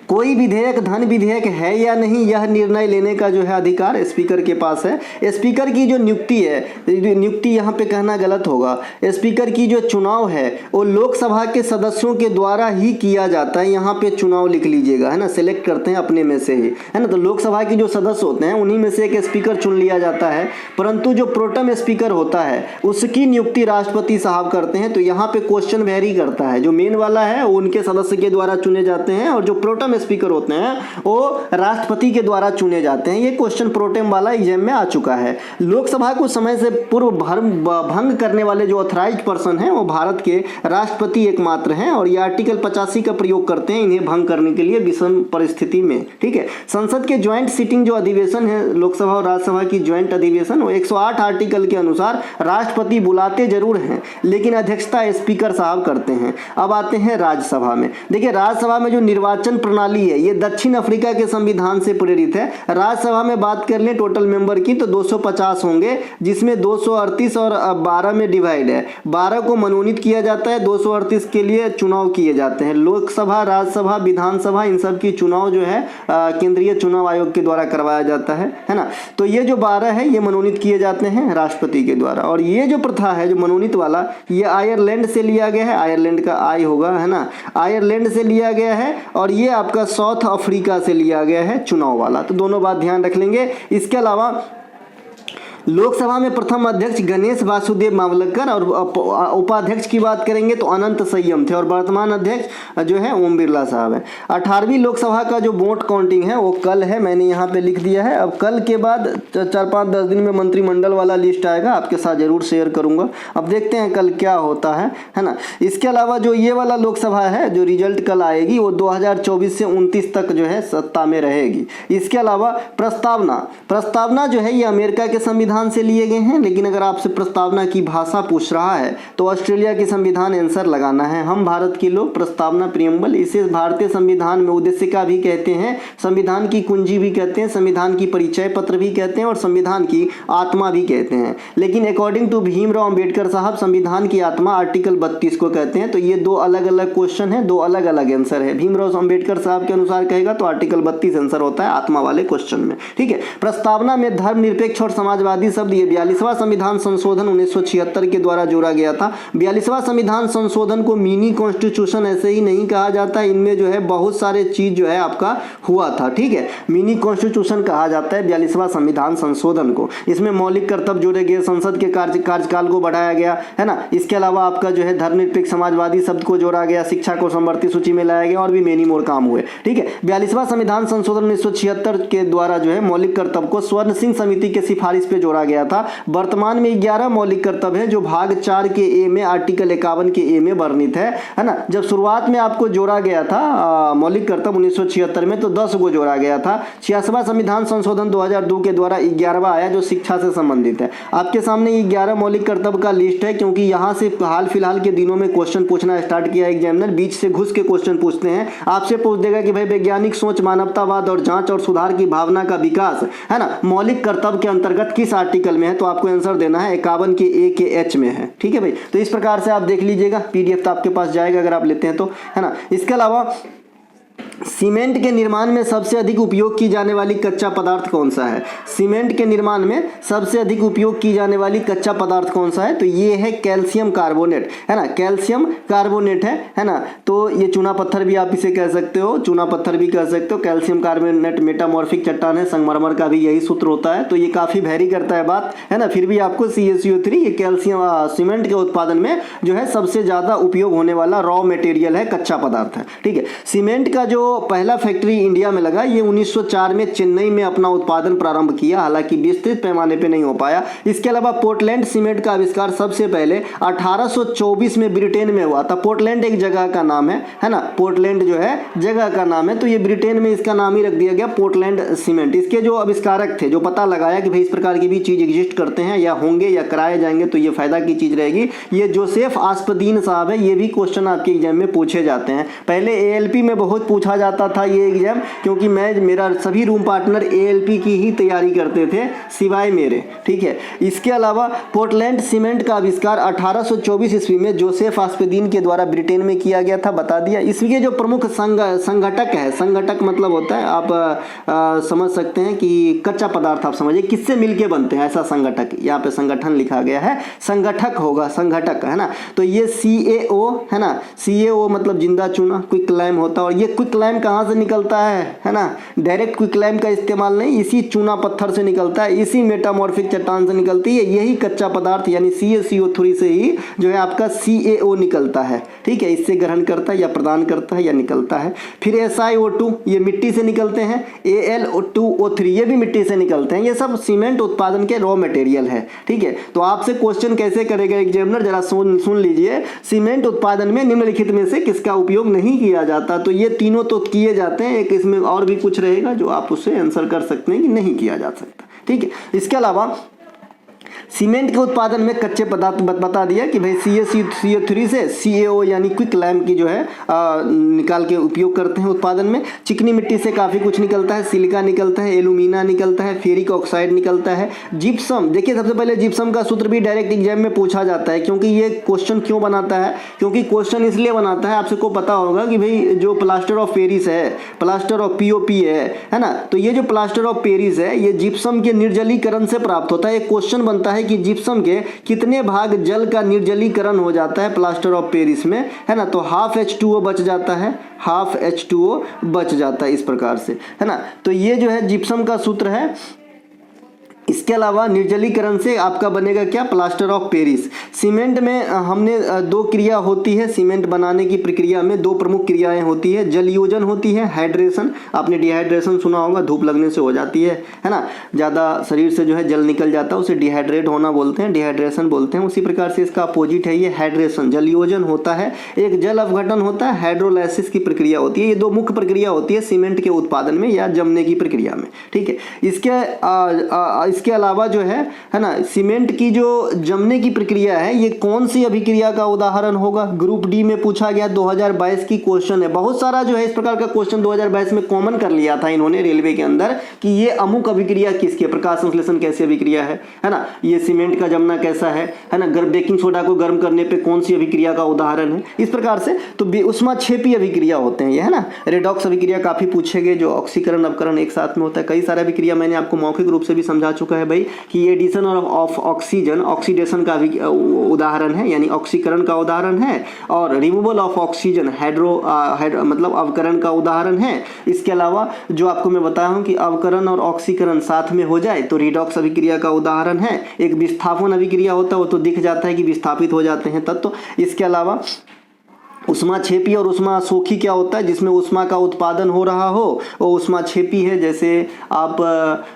कोई विधेयक धन विधेयक है या नहीं, यह निर्णय लेने का जो है अधिकार स्पीकर के पास है। स्पीकर की जो नियुक्ति है, नियुक्ति यहाँ पे कहना गलत होगा, स्पीकर की जो चुनाव है वो लोकसभा के सदस्यों के द्वारा ही किया जाता है। यहाँ पे चुनाव लिख लीजिएगा, है ना, सेलेक्ट करते हैं अपने में से ही, है ना। तो लोकसभा की जो सदस्य होते हैं उन्हीं में से एक स्पीकर चुन लिया जाता है, परंतु जो प्रोटम स्पीकर होता है उसकी नियुक्ति राष्ट्रपति साहब करते हैं। तो यहाँ पे क्वेश्चन वेरी करता है, जो मेन वाला है वो उनके सदस्य के द्वारा चुने जाते हैं, और जो प्रोटम स्पीकर होते हैं वो राष्ट्रपति के द्वारा चुने जाते हैं। ये क्वेश्चन प्रोटेम वाला एग्जाम में आ चुका है। लोकसभा को समय से पूर्व भंग करने वाले जो ऑथराइज्ड पर्सन हैं वो भारत के राष्ट्रपति एकमात्र हैं, और ये आर्टिकल 85 का प्रयोग करते हैं इन्हें भंग करने के लिए विषम परिस्थिति में। ठीक है, संसद के ज्वाइंट सिटिंग जो अधिवेशन है लोकसभा और राज्यसभा की ज्वाइंट अधिवेशन, वो 108 आर्टिकल के अनुसार राष्ट्रपति बुलाते जरूर हैं, लेकिन अध्यक्षता स्पीकर साहब करते हैं। अब आते हैं राज्यसभा में। देखिए राज्यसभा में जो निर्वाचन प्रणाली है ये दक्षिण अफ्रीका के संविधान से प्रेरित है। राज्यसभा में बात कर लें टोटल मेंबर की तो 250 होंगे, जिसमें 238 और 12 में डिवाइड है। 12 को मनोनीत किया जाता है, 238 के लिए चुनाव किए जाते हैं। लोकसभा, राज्यसभा, विधानसभा, इन सब की चुनाव जो है केंद्रीय चुनाव आयोग के द्वारा करवाया जाता है ना। तो ये जो 12 है ये मनोनीत किए जाते हैं राष्ट्रपति के द्वारा। और ये जो प्रथा है जो मनोनीत वाला, ये आयरलैंड से लिया गया है, आयरलैंड का आई होगा, है ना, आयरलैंड से लिया गया है, और ये आपका साउथ अफ्रीका से लिया गया है चुनाव वाला। तो दोनों बात ध्यान रख लेंगे। इसके अलावा लोकसभा में प्रथम अध्यक्ष गणेश वासुदेव मावलकर, और उपाध्यक्ष की बात करेंगे तो अनंत संयम थे, और वर्तमान अध्यक्ष जो है ओम बिरला साहब हैं। 18वीं लोकसभा का जो वोट काउंटिंग है वो कल है, मैंने यहाँ पे लिख दिया है। अब कल के बाद 4-5-10 दिन में मंत्रिमंडल वाला लिस्ट आएगा, आपके साथ जरूर शेयर करूंगा। अब देखते हैं कल क्या होता है ना। इसके अलावा जो ये वाला लोकसभा है जो रिजल्ट कल आएगी वो 2024 से 29 तक जो है सत्ता में रहेगी। इसके अलावा प्रस्तावना जो है ये अमेरिका के संविधान से लिए गए हैं, लेकिन अगर आपसे प्रस्तावना की भाषा पूछ रहा है तो ऑस्ट्रेलिया की संविधान आंसर लगाना है। हम भारत के लोग प्रस्तावना प्रियम्बल, इसे भारतीय संविधान में उद्देशिका भी कहते हैं, संविधान की कुंजी भी कहते हैं, संविधान की परिचय पत्र भी कहते हैं, और संविधान की आत्मा भी कहते हैं। लेकिन अकॉर्डिंग टू भीमराव अंबेडकर साहब संविधान की आत्मा आर्टिकल 32 को कहते हैं। तो ये दो अलग अलग क्वेश्चन है, दो अलग अलग आंसर है। भीमराव अंबेडकर साहब के अनुसार कहेगा तो आर्टिकल 32 आंसर होता है आत्मा वाले क्वेश्चन में। ठीक है, प्रस्तावना में धर्मनिरपेक्ष और समाजवादी शब्द ये 42वां संविधान संशोधन 1976 के द्वारा जोड़ा गया था। 42वां संविधान संशोधन को मिनी कॉन्स्टिट्यूशन ऐसे ही नहीं कहा जाता, इनमें जो है बहुत सारे चीज जो है आपका हुआ था। ठीक है, मिनी कॉन्स्टिट्यूशन कहा जाता है 42वां संविधान संशोधन को। इसमें मौलिक कर्तव्य जोड़े गए, संसद के कार्यकाल को बढ़ाया गया, है ना। इसके अलावा आपका जो है धर्मनिरपेक्ष समाजवादी शब्द को जोड़ा गया, शिक्षा को समवर्ती सूची में लाया गया, और भी मेनी मोर काम हुए। ठीक है, 42वां संविधान संशोधन 1976 के द्वारा जो है मौलिक कर्तव्य को स्वर्ण सिंह समिति के सिफारिश पे जोड़ा गया था। वर्तमान में 11 मौलिक कर्तव्य हैं जो भाग 4 के ए में आर्टिकल 51 के ए में वर्णित है ना। जब शुरुआत में आपको जोड़ा गया था मौलिक कर्तव्य 1976 में तो 10 को जोड़ा गया था। 86वां संविधान संशोधन 2002 के द्वारा 11वां आया जो शिक्षा से संबंधित है। आपके सामने 11 मौलिक कर्तव्य का लिस्ट है, क्योंकि यहाँ से हाल फिलहाल के दिनों में क्वेश्चन पूछना स्टार्ट किया एग्जामिनर, बीच से घुस के क्वेश्चन पूछते हैं। आपसे पूछ देगा कि भाई वैज्ञानिक सोच, मानवतावाद और जांच और सुधार की भावना का विकास, है ना, मौलिक कर्तव्य के अंतर्गत किस आर्टिकल में है, तो आपको आंसर देना है 51 के ए के एच में है। ठीक है भाई, तो इस प्रकार से आप देख लीजिएगा, पीडीएफ तो आपके पास जाएगा अगर आप लेते हैं तो, है ना। इसके अलावा सीमेंट के निर्माण में सबसे अधिक उपयोग की जाने वाली कच्चा पदार्थ कौन सा है? सीमेंट के निर्माण में सबसे अधिक उपयोग की जाने वाली कच्चा पदार्थ कौन सा है? तो ये है कैल्शियम कार्बोनेट, है ना, कैल्शियम कार्बोनेट है ना। तो ये चूना पत्थर भी आप इसे कह सकते हो, चूना पत्थर भी कह सकते हो। कैल्शियम कार्बोनेट मेटामॉर्फिक चट्टान है, संगमरमर का भी यही सूत्र होता है। तो ये काफ़ी वैरी करता है बात, है ना, फिर भी आपको CaCO3 ये कैल्शियम सीमेंट के उत्पादन में जो है सबसे ज़्यादा उपयोग होने वाला रॉ मटेरियल है, कच्चा पदार्थ है। ठीक है, सीमेंट का जो पहला फैक्ट्री इंडिया में लगा, ये 1904 में चेन्नई में अपना उत्पादन प्रारंभ किया, हालांकि विस्तृत पैमाने पे नहीं हो पाया। इसके अलावा पोर्टलैंड सीमेंट का आविष्कार सबसे पहले 1824 में ब्रिटेन में हुआ था। पोर्टलैंड एक जगह का नाम है ना, पोर्टलैंड जो है जगह का नाम है, तो ये ब्रिटेन में इसका नाम ही रख दिया गया पोर्टलैंड सीमेंट। इसके जो आविष्कारक थे, जो पता लगाया कि भाई इस प्रकार की भी चीज एग्जिस्ट करते हैं या होंगे या कराए जाएंगे तो ये फायदा की चीज रहेगी, ये जोसेफ आस्पदीन साहब है। ये भी क्वेश्चन आपके एग्जाम में पूछे जाते हैं। पहले ALP में बहुत पूछा जाता था ये एग्जाम, क्योंकि मेरा सभी रूम पार्टनर ALP की ही तैयारी करते थे सिवाय मेरे। ठीक है, इसके अलावा पोर्टलैंड सीमेंट का आविष्कार 1824 ईस्वी में जोसेफ आस्पदीन के द्वारा ब्रिटेन में किया गया था, बता दिया। इसके जो प्रमुख संघटक है, संघटक मतलब होता है, आप समझ सकते हैं कि कच्चा पदार्थ आप समझिए किससे मिलके बनते हैं, ऐसा संघटक, यहाँ पे संगठन लिखा गया है, संगठक होगा, संघटक, है ना। तो ये CaO है ना, CaO मतलब जिंदा चूना, क्विकलाइम होता है। और ये क्विकलाइम कहाँ से निकलता है ना, डायरेक्ट क्विकलाइम का इस्तेमाल नहीं, इसी चूना पत्थर से निकलता है, इसी मेटामॉर्फिक चट्टान से निकलती है। यही कच्चा पदार्थ यानी CaCO3 से ही जो है आपका CaO निकलता है। ठीक है, इससे ग्रहण करता है या प्रदान करता है या निकलता है। फिर SiO2 ये मिट्टी से निकलते हैं, Al2O3 ये भी मिट्टी से निकलते हैं। ये सब सीमेंट उत्पादन के रॉ मटेरियल है। ठीक है, तो आपसे क्वेश्चन कैसे करेगा एग्जामिनर, जरा सुन लीजिए। सीमेंट उत्पादन में निम्नलिखित में से किसका उपयोग नहीं किया जाता? तो ये तीनों तो किए जाते हैं, एक इसमें और भी कुछ रहेगा जो आप उससे आंसर कर सकते हैं कि नहीं किया जा सकता। ठीक है, इसके अलावा सीमेंट के उत्पादन में कच्चे पदार्थ बता दिया कि भाई CaCO3 से CaO यानी क्विकलाइम की जो है निकाल के उपयोग करते हैं उत्पादन में। चिकनी मिट्टी से काफ़ी कुछ निकलता है, सिलिका निकलता है, एल्यूमिना निकलता है, फेरिक ऑक्साइड निकलता है, जिप्सम। देखिए सबसे पहले जिप्सम का सूत्र भी डायरेक्ट एग्जाम में पूछा जाता है, क्योंकि ये क्वेश्चन क्यों बनाता है, क्योंकि क्वेश्चन इसलिए बनाता है, आपको पता होगा कि भाई जो प्लास्टर ऑफ पेरिस है, प्लास्टर ऑफ POP है ना, तो ये जो प्लास्टर ऑफ पेरिस है ये जिप्सम के निर्जलीकरण से प्राप्त होता है। एक क्वेश्चन बनता है कि जिप्सम के कितने भाग जल का निर्जलीकरण हो जाता है प्लास्टर ऑफ पेरिस में, है ना, तो हाफ H2O बच जाता है, हाफ H2O बच जाता है इस प्रकार से, है ना। तो ये जो है जिप्सम का सूत्र है। इसके अलावा निर्जलीकरण से आपका बनेगा क्या, प्लास्टर ऑफ पेरिस। सीमेंट में हमने दो क्रिया होती है, सीमेंट बनाने की प्रक्रिया में दो प्रमुख क्रियाएं होती है, जल योजन होती है, हाइड्रेशन, आपने डिहाइड्रेशन सुना होगा, धूप लगने से हो जाती है ना, ज़्यादा शरीर से जो है जल निकल जाता है, उसे डिहाइड्रेट होना बोलते हैं, डिहाइड्रेशन बोलते हैं। उसी प्रकार से इसका अपोजिट है ये हाइड्रेशन, जल योजन होता है, एक जल अपघटन होता है, हाइड्रोलाइसिस की प्रक्रिया होती है। ये दो मुख्य प्रक्रिया होती है सीमेंट के उत्पादन में या जमने की प्रक्रिया में। ठीक है, इसके अलावा जो है ना, सीमेंट की जो जमने की प्रक्रिया है ये कौन सी अभिक्रिया का उदाहरण होगा, ग्रुप डी में पूछा गया, 2022 की क्वेश्चन है। बहुत सारा जो है इस प्रकार का क्वेश्चन 2022 में कॉमन कर लिया था इन्होंने रेलवे के अंदर कि ये अमुक अभिक्रिया किसकी है, प्रकाश संश्लेषण कैसी अभिक्रिया है ना, ये सीमेंट का जमना कैसा है ना, बेकिंग सोडा को गर्म करने पे कौन सी अभिक्रिया का उदाहरण है, इस प्रकार से। तो ऊष्माक्षेपी अभिक्रिया होते हैं ये, है ना। रेडॉक्स अभिक्रिया काफी पूछे गए, जो ऑक्सीकरण अपकरण एक साथ में होता है। कई सारे अभिक्रिया मैंने आपको मौखिक रूप से भी समझा चुका है भाई कि एडिशन ऑफ ऑक्सीजन ऑक्सीडेशन का भी उदाहरण है, यानी ऑक्सीकरण का उदाहरण है, और रिमूवल ऑफ ऑक्सीजन मतलब अवकरण का उदाहरण है। इसके अलावा जो आपको मैं बताया हूं कि अवकरण और ऑक्सीकरण साथ में हो जाए तो रिडॉक्स अभिक्रिया का उदाहरण है। एक विस्थापन अभिक्रिया होता है, वो तो दिख जाता है कि विस्थापित हो जाते हैं तत्व। इसके अलावा ऊष्माक्षेपी और ऊष्माशोखी क्या होता है, जिसमें ऊष्मा का उत्पादन हो रहा हो वो ऊष्माक्षेपी है। जैसे आप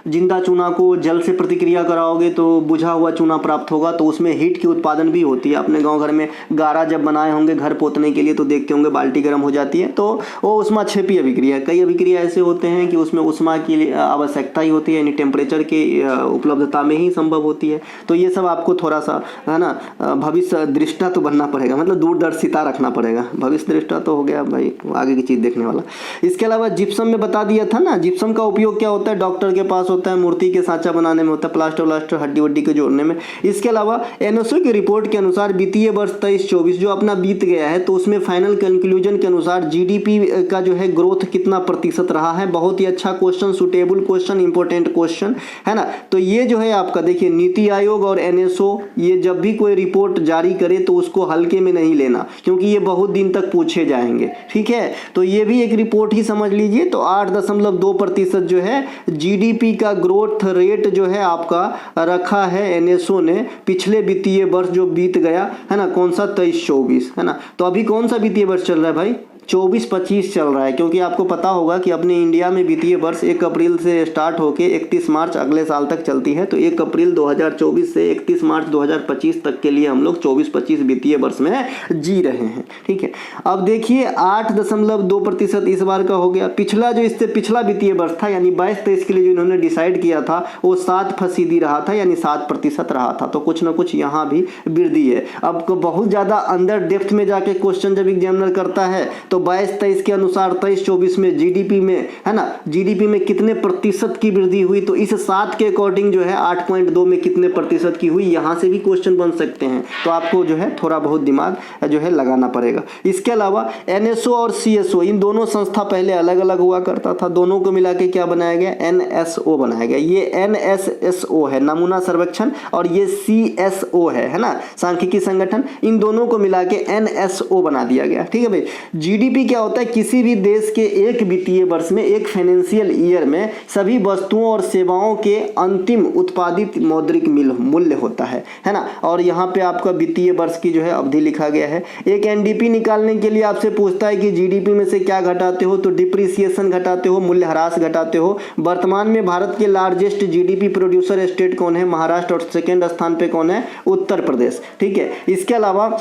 जिंदा चूना को जल से प्रतिक्रिया कराओगे तो बुझा हुआ चूना प्राप्त होगा, तो उसमें हीट की उत्पादन भी होती है। अपने गांव घर में गारा जब बनाए होंगे घर पोतने के लिए तो देखते होंगे बाल्टी गर्म हो जाती है, तो वो ऊष्माक्षेपी अभिक्रिया। कई अभिक्रिया ऐसे होते हैं कि उसमें ऊष्मा की आवश्यकता ही होती है, यानी टेम्परेचर के उपलब्धता में ही संभव होती है। तो ये सब आपको थोड़ा सा है ना भविष्य दृष्टा तो बनना पड़ेगा, मतलब दूरदर्शिता रखना पड़ेगा। जाएगा। भविष्य दृष्टा तो हो गया भाई, आगे की चीज़ देखने वाला। इसके अलावा जिप्सम में बता दिया था ना, जिप्सम का उपयोग क्या होता है, डॉक्टर के पास होता है, मूर्ति के सांचा बनाने में होता है, प्लास्टर हड्डी वड्डी के जोड़ने में। इसके अलावा एनएसओ की रिपोर्ट के अनुसार वित्तीय वर्ष 23-24 जो अपना बीत गया है, तो उसमें फाइनल कंक्लूजन के अनुसार जीडीपी का जो है ग्रोथ कितना प्रतिशत रहा है। बहुत ही अच्छा question, suitable question, important question है ना। तो ये जो है आपका देखिए, नीति आयोग और एनएसओ ये जब भी कोई रिपोर्ट जारी करे तो उसको हल्के में नहीं लेना, क्योंकि ये बहुत दिन तक पूछे जाएंगे, ठीक है। तो ये भी एक रिपोर्ट ही समझ लीजिए। तो 8.2% जो है जीडीपी का ग्रोथ रेट जो है आपका रखा है एनएसओ ने पिछले वित्तीय वर्ष जो बीत गया है ना, कौन सा 23-24 है ना। तो अभी कौन सा वित्तीय वर्ष चल रहा है भाई, 24-25 चल रहा है, क्योंकि आपको पता होगा कि अपने इंडिया में वित्तीय वर्ष 1 अप्रैल से स्टार्ट होकर 31 मार्च अगले साल तक चलती है। तो 1 अप्रैल 2024 से 31 मार्च 2025 तक के लिए हम लोग 24-25 वित्तीय वर्ष में जी रहे हैं, ठीक है। अब देखिए 8.2% इस बार का हो गया। पिछला जो इससे पिछला वित्तीय वर्ष था यानी 22-23 के लिए जो इन्होंने डिसाइड किया था वो 7% रहा था, यानी 7% रहा था। तो कुछ ना कुछ यहाँ भी वृद्धि है। अब बहुत ज़्यादा अंदर डेप्थ में जाके क्वेश्चन जब एग्जामिनर करता है तो 22-23 के अनुसार 23-24 में जीडीपी में है ना, जीडीपी में कितने प्रतिशत की वृद्धि हुई, तो इस 7 के अकॉर्डिंग जो है 8.2 में कितने प्रतिशत की हुई, यहाँ से भी क्वेश्चन बन सकते हैं। तो आपको जो है थोड़ा बहुत दिमाग जो है लगाना पड़ेगा। इसके अलावा एनएसओ और सीएसओ इन दोनों संस्था पहले अलग अलग हुआ करता था, दोनों को मिला के क्या बनाया गया, एनएसओ बनाया गया। ये एनएसएसओ है नमूना सर्वेक्षण, और ये सीएसओ है ना, सांख्यिकी संगठन। इन दोनों को मिला के एनएसओ बना दिया गया, ठीक है भाई। जीडीपी क्या होता है, किसी भी देश के एक वित्तीय वर्ष में, एक फाइनेंशियल ईयर में सभी वस्तुओं और सेवाओं के अंतिम उत्पादित मौद्रिक मूल्य होता है ना। और यहाँ पे आपका वित्तीय वर्ष की जो है अवधि लिखा गया है। एक एनडीपी निकालने के लिए आपसे पूछता है कि जीडीपी में से क्या घटाते हो, तो डिप्रिसिएशन घटाते हो, मूल्यह्रास घटाते हो। वर्तमान में भारत के लार्जेस्ट जीडीपी प्रोड्यूसर स्टेट कौन है, महाराष्ट्र, और सेकेंड स्थान पे कौन है, उत्तर प्रदेश, ठीक है। इसके अलावा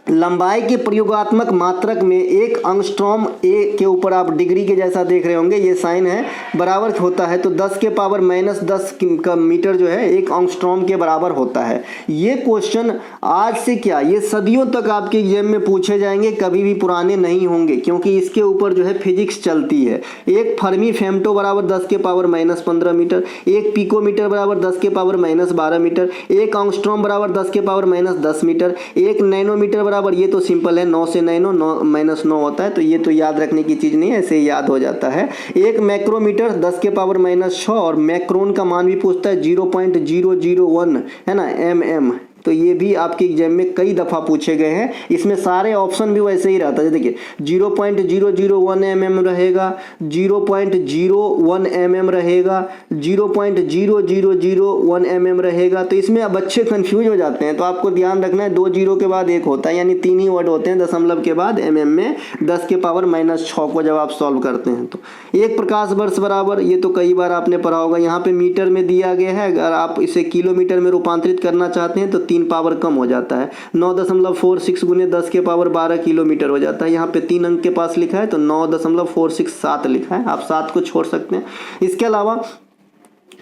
लंबाई के प्रयोगात्मक मात्रक में 1 एंगस्ट्रॉम ए के ऊपर आप डिग्री के जैसा देख रहे होंगे, ये साइन है, बराबर होता है। तो 10 के पावर -10 का मीटर जो है 1 एंगस्ट्रॉम के बराबर होता है। ये क्वेश्चन आज से क्या, ये सदियों तक आपके एग्जाम में पूछे जाएंगे, कभी भी पुराने नहीं होंगे, क्योंकि इसके ऊपर जो है फिजिक्स चलती है। 1 फर्मी फेम्टो बराबर 10 के पावर -15 मीटर, 1 पिकोमीटर बराबर 10 के पावर -12 मीटर, 1 एंगस्ट्रॉम बराबर 10 के पावर -10 मीटर, 1 नैनोमीटर बराबर, ये तो सिंपल है, 9 से नैनो, 9 होता है, तो ये तो याद रखने की चीज नहीं है, ऐसे ही याद हो जाता है। 1 मैक्रोमीटर 10 के पावर -6, और मैक्रोन का मान भी पूछता है 0.001 है ना, mm। तो ये भी आपके एग्जाम में कई दफ़ा पूछे गए हैं। इसमें सारे ऑप्शन भी वैसे ही रहता है, देखिए 0.001 mm रहेगा, 0.01 mm रहेगा, 0.0001 mm रहेगा। तो इसमें अब बच्चे कंफ्यूज हो जाते हैं, तो आपको ध्यान रखना है 2 जीरो के बाद 1 होता है, यानी 3 ही वर्ड होते हैं दशमलव के बाद mm में, 10 के पावर -6 को जब आप सॉल्व करते हैं। तो 1 प्रकाश वर्ष बराबर, ये तो कई बार आपने पढ़ा होगा, यहाँ पे मीटर में दिया गया है, अगर आप इसे किलोमीटर में रूपांतरित करना चाहते हैं तो 3 पावर कम हो जाता है, 9.46 गुने 10 के पावर 12 किलोमीटर हो जाता है। यहाँ पे 3 अंक के पास लिखा है तो 9.467 लिखा है, आप 7 को छोड़ सकते हैं। इसके अलावा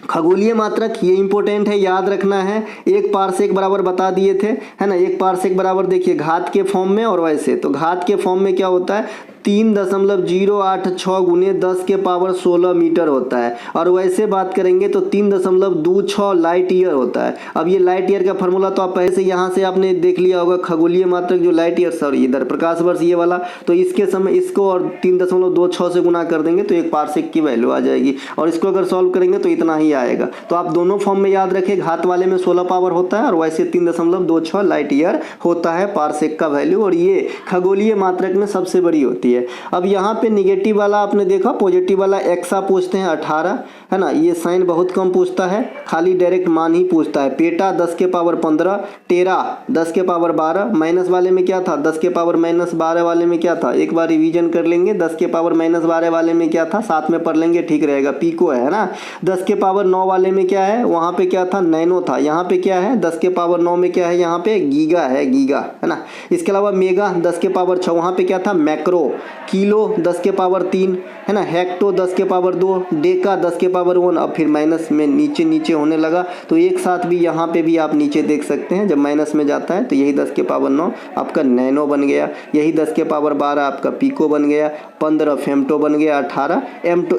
खगोलीय मात्रक, ये इंपॉर्टेंट है, याद रखना है। 1 पारसेक बराबर बता दिए थे है ना, 1 पारसेक बराबर देखिए घात के फॉर्म में और वैसे, तो घात के फॉर्म में क्या होता है, 3.086 गुने 10 के पावर 16 मीटर होता है, और वैसे बात करेंगे तो 3.26 लाइट ईयर होता है। अब ये लाइट ईयर का फॉर्मूला तो आप पहले से यहाँ से आपने देख लिया होगा, खगोलीय मात्रक जो लाइट ईयर, सॉरी इधर प्रकाश वर्ष ये वाला, तो इसके समय इसको और 3.26 से गुना कर देंगे तो 1 पारसेक की वैल्यू आ जाएगी, और इसको अगर सॉल्व करेंगे तो इतना ही आएगा। तो आप दोनों फॉर्म में याद रखें, घात वाले में 16 पावर होता है और वैसे 3.26 लाइट ईयर होता है पारसेक का वैल्यू, और ये खगोलीय मात्रक में सबसे बड़ी होती है। अब यहाँ पे निगेटिव वाला आपने देखा, पॉजिटिव वाला एक्सा पूछते हैं 18 है ना, ये साइन बहुत कम पूछता है, खाली डायरेक्ट मान ही पूछता है। पेटा 10 के पावर 15, टेरा 10 के पावर 12, माइनस वाले में क्या था, 10 के पावर -12 वाले में क्या था, एक बार रिवीजन कर लेंगे, 10 के पावर -12 वाले में क्या था, साथ में पढ़ लेंगे, ठीक रहेगा, पीको है ना। 10 के पावर 9 वाले में क्या है, वहाँ पे क्या था, नैनो था, यहाँ पे क्या है, 10 के पावर 9 में क्या है, यहाँ पे गीगा है, गीगा है ना। इसके अलावा मेगा 10 के पावर 6, वहाँ पे क्या था, मैक्रो किलो 10 के पावर 3, है ना, हेक्टो 10 के पावर 2, डेका 10 के पावर 1। अब फिर माइनस में नीचे होने लगा, तो एक साथ भी यहाँ पे भी आप नीचे देख सकते हैं, जब माइनस में जाता है तो यही 10 के पावर 9 आपका नैनो बन गया, यही 10 के पावर 12 आपका पिको बन गया, 15 फेमटो बन गया, 18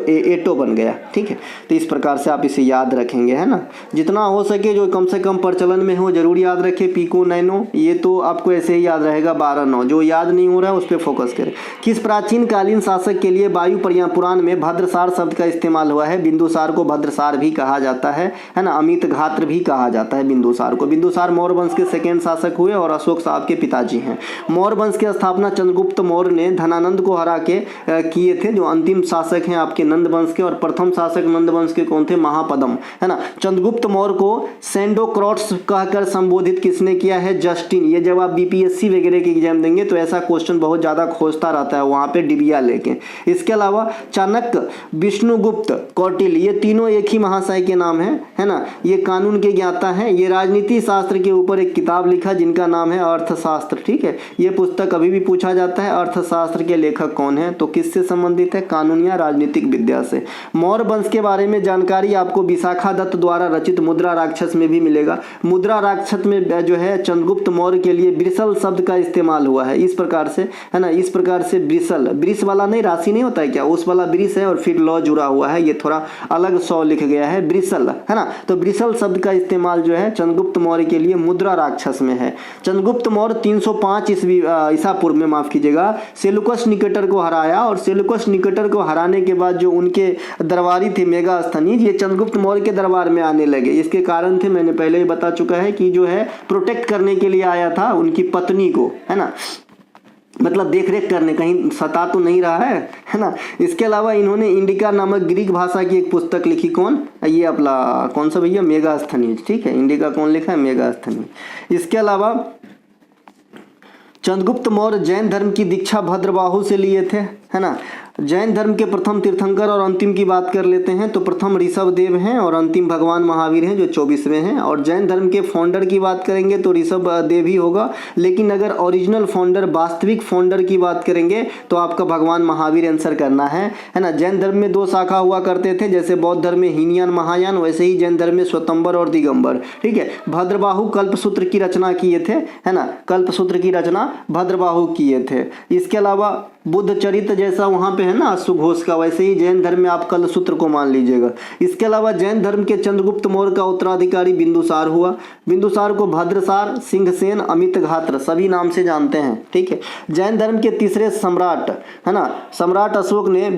एटो बन गया। ठीक है, तो इस प्रकार से आप इसे याद रखेंगे, है ना। जितना हो सके जो कम से कम प्रचलन में हो जरूर याद रखें। पिको, नैनो, ये तो आपको ऐसे ही याद रहेगा 12 9। जो याद नहीं हो रहा है उस पर फोकस करें। किस प्राचीन कालीन शासक के लिए वायु पुराण में भद्रसार शब्द का इस्तेमाल हुआ है? बिंदुसार को भद्रसार भी कहा जाता है ना। अमित घात्र भी कहा जाता है बिंदुसार को। बिंदुसार मौर्य वंश के सेकेंड शासक हुए और अशोक साहब के पिताजी हैं। मौर्य वंश की स्थापना चंद्रगुप्त मौर्य ने धनानंद को हरा के किए थे, जो अंतिम शासक हैं आपके नंद वंश के। और प्रथम शासक नंद वंश के कौन थे? महापदम, है ना। चंद्रगुप्त मौर्य को सेंडोक्रॉट्स कहकर संबोधित किसने किया है? जस्टिन। ये जब आप बीपीएससी वगैरह के एग्जाम देंगे तो ऐसा क्वेश्चन बहुत ज्यादा खोजता रहता है वहां पे डिबिया लेके। इसके अलावा चाणक्य, विष्णुगुप्त, कौटिल्य, ये तीनों एक ही महाशय के नाम है ना। ये कानून के ज्ञाता हैं। ये राजनीति शास्त्र के ऊपर एक किताब लिखा जिनका नाम है अर्थशास्त्र। ठीक है, ये पुस्तक अभी भी पूछा जाता है। अर्थशास्त्र के लेखक कौन है? तो किससे संबंधित है? कानून या राजनीतिक विद्या से। मौर्य वंश के बारे में जानकारी आपको विशाखा दत्त द्वारा रचित मुद्रा राक्षस में भी मिलेगा। मुद्रा राक्षस में जो है चंद्रगुप्त मौर्य के लिए ब्रिसल शब्द का इस्तेमाल हुआ है, इस प्रकार से, है ना। इस प्रकार से ब्रिसल, ब्रिस वाला नहीं, राशि नहीं होता है क्या, उस वाला ब्रिस है और फिर लॉ जुड़ा हुआ है, ये थोड़ा अलग सौ लिख गया है, ब्रिसल, है ना। तो ब्रिसल शब्द का इस्तेमाल जो है चंद्रगुप्त मौर्य के लिए मुद्रा राक्षस में है। चंद्रगुप्त मौर्य 305 ईसा पूर्व में, माफ कीजिएगा, सेल्यूकस निकेटर को हराया। और सेल्यूकस निकेटर को हराने के बाद जो उनके दरबारी थे मेगास्थनीज, ये चंद्रगुप्त मौर्य के दरबार में आने लगे। इसके कारण थे, मैंने पहले ही बता चुका है कि जो है प्रोटेक्ट करने के लिए आया था उनकी पत्नी को, है ना, मतलब देख रेख करने, कहीं सता तो नहीं रहा है ना। इसके अलावा इन्होंने इंडिका नामक ग्रीक भाषा की एक पुस्तक लिखी। कौन? ये अपना कौन सा भैया? मेगास्थनीज। ठीक है, इंडिका कौन लिखा है? मेगास्थनीज। इसके अलावा चंद्रगुप्त मौर्य जैन धर्म की दीक्षा भद्रबाहु से लिए थे, है ना। जैन धर्म के प्रथम तीर्थंकर और अंतिम की बात कर लेते हैं तो प्रथम ऋषभ देव हैं और अंतिम भगवान महावीर हैं जो 24वें हैं। और जैन धर्म के फाउंडर की बात करेंगे तो ऋषभ देव ही होगा, लेकिन अगर ओरिजिनल फाउंडर, वास्तविक फाउंडर की बात करेंगे तो आपका भगवान महावीर आंसर करना है ना। जैन धर्म में 2 शाखा हुआ करते थे, जैसे बौद्ध धर्म में हीनयान महायान, वैसे ही जैन धर्म में स्वतंबर और दिगंबर। ठीक है, भद्रबाहु कल्पसूत्र की रचना किए थे, है ना, कल्पसूत्र की रचना भद्रबाहु किए थे। इसके अलावा बुद्ध चरित्र जैसा वहां पे है ना अश्वघोष का, वैसे ही जैन धर्म में आप कलसूत्र को मान लीजिएगा। इसके अलावा जैन धर्म के चंद्रगुप्त मौर्य का उत्तराधिकारी बिंदुसार हुआ। बिंदुसार को भद्रसार, सिंहसेन, अमित घात्र सभी नाम से जानते हैं। ठीक है, जैन धर्म के तीसरे सम्राट, है ना, सम्राट अशोक ने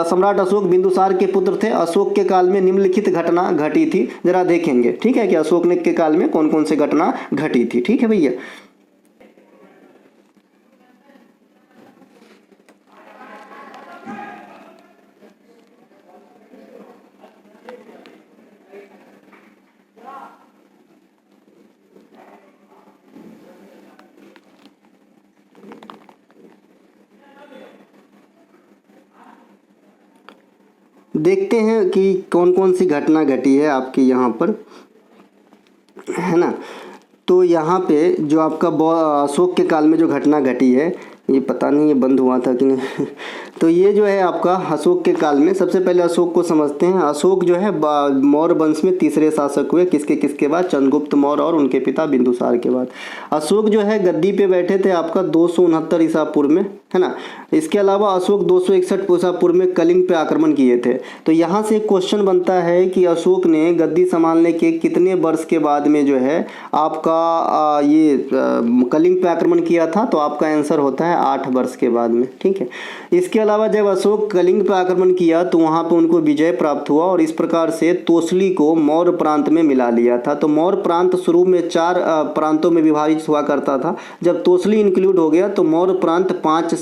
सम्राट अशोक बिंदुसार के पुत्र थे। अशोक के काल में निम्नलिखित घटना घटी थी, जरा देखेंगे। ठीक है, कि अशोक ने के काल में कौन कौन सी घटना घटी थी। ठीक है भैया, देखते हैं कि कौन कौन सी घटना घटी है आपकी यहाँ पर, है ना। तो यहाँ पे जो आपका अशोक के काल में जो घटना घटी है, ये पता नहीं ये बंद हुआ था कि नहीं तो ये जो है आपका अशोक के काल में, सबसे पहले अशोक को समझते हैं। अशोक जो है मौर्य वंश में तीसरे शासक हुए, किसके बाद? चंद्रगुप्त मौर्य और उनके पिता बिंदुसार के बाद। अशोक जो है गद्दी पे बैठे थे आपका 269 ईसा पूर्व में, है ना। इसके अलावा अशोक 261 ईसा पूर्व में कलिंग पे आक्रमण किए थे। तो यहाँ से एक क्वेश्चन बनता है कि अशोक ने गद्दी संभालने के कितने वर्ष के बाद में जो है आपका ये कलिंग पे आक्रमण किया था? तो आपका आंसर होता है 8 वर्ष के बाद में। ठीक है, इसके अलावा जब अशोक कलिंग पर आक्रमण किया तो वहां पर उनको विजय प्राप्त हुआ और इस प्रकार से तोसली को मौर्य प्रांत में मिला लिया था। तो मौर्य प्रांत शुरू में 4 प्रांतों में विभाजित हुआ करता था। जब तोसली इंक्लूड हो गया तो मौर्य प्रांत 5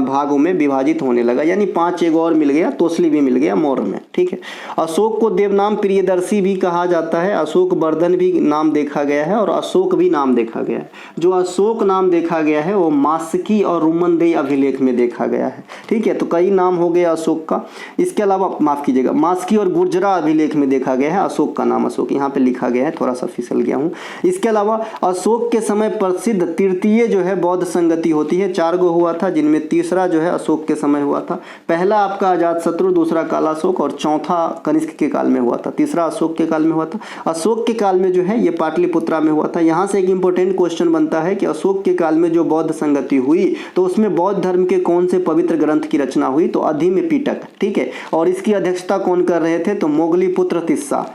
भागों में विभाजित होने लगा, यानी 5 एक और मिल गया, तोसली भी मिल गया मौर्य में। ठीक है, अशोक को देवनाम प्रियदर्शी भी कहा जाता है, अशोक वर्धन भी नाम देखा गया है और अशोक भी नाम देखा गया है। जो अशोक नाम देखा गया है वो मास्की और रुमनदेई अभिलेख में देखा गया है। ठीक है, है। तो कई नाम हो गया अशोक का। इसके अलावा माफ़ कीजिएगा, मास्की और गुर्जरा अभिलेख में देखा गया है अशोक का नाम, अशोक यहाँ पे लिखा गया है, थोड़ा सा फिसल गया हूँ। इसके अलावा अशोक के समय प्रसिद्ध तृतीय जो है बौद्ध संगति होती है, 4 गो हुआ था, जिनमें तीसरा जो है अशोक के समय हुआ था। पहला आपका अजातशत्रु, दूसरा कालाशोक और चौथा कनिष्क के काल में हुआ था, तीसरा अशोक के काल में हुआ था। अशोक के काल में जो है ये पाटलिपुत्रा में हुआ था। यहाँ से एक इंपॉर्टेंट क्वेश्चन बनता है कि अशोक के काल में जो बौद्ध संगति हुई तो उसमें बौद्ध धर्म के कौन से पवित्र ग्रंथ की रचना हुई, तो अधिम पिटक, ठीक है। और इसकी अध्यक्षता कौन कर रहे थे, तो मोगलीपुत्र तिस्सा।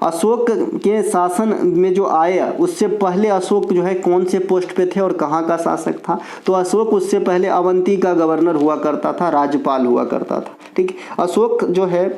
अशोक के शासन में जो आया उससे पहले अशोक जो है कौन से पोस्ट पे थे और कहाँ का शासक था, तो अशोक उससे पहले अवंती का गवर्नर हुआ करता था, राज्यपाल हुआ करता था, ठीक। अशोक जो है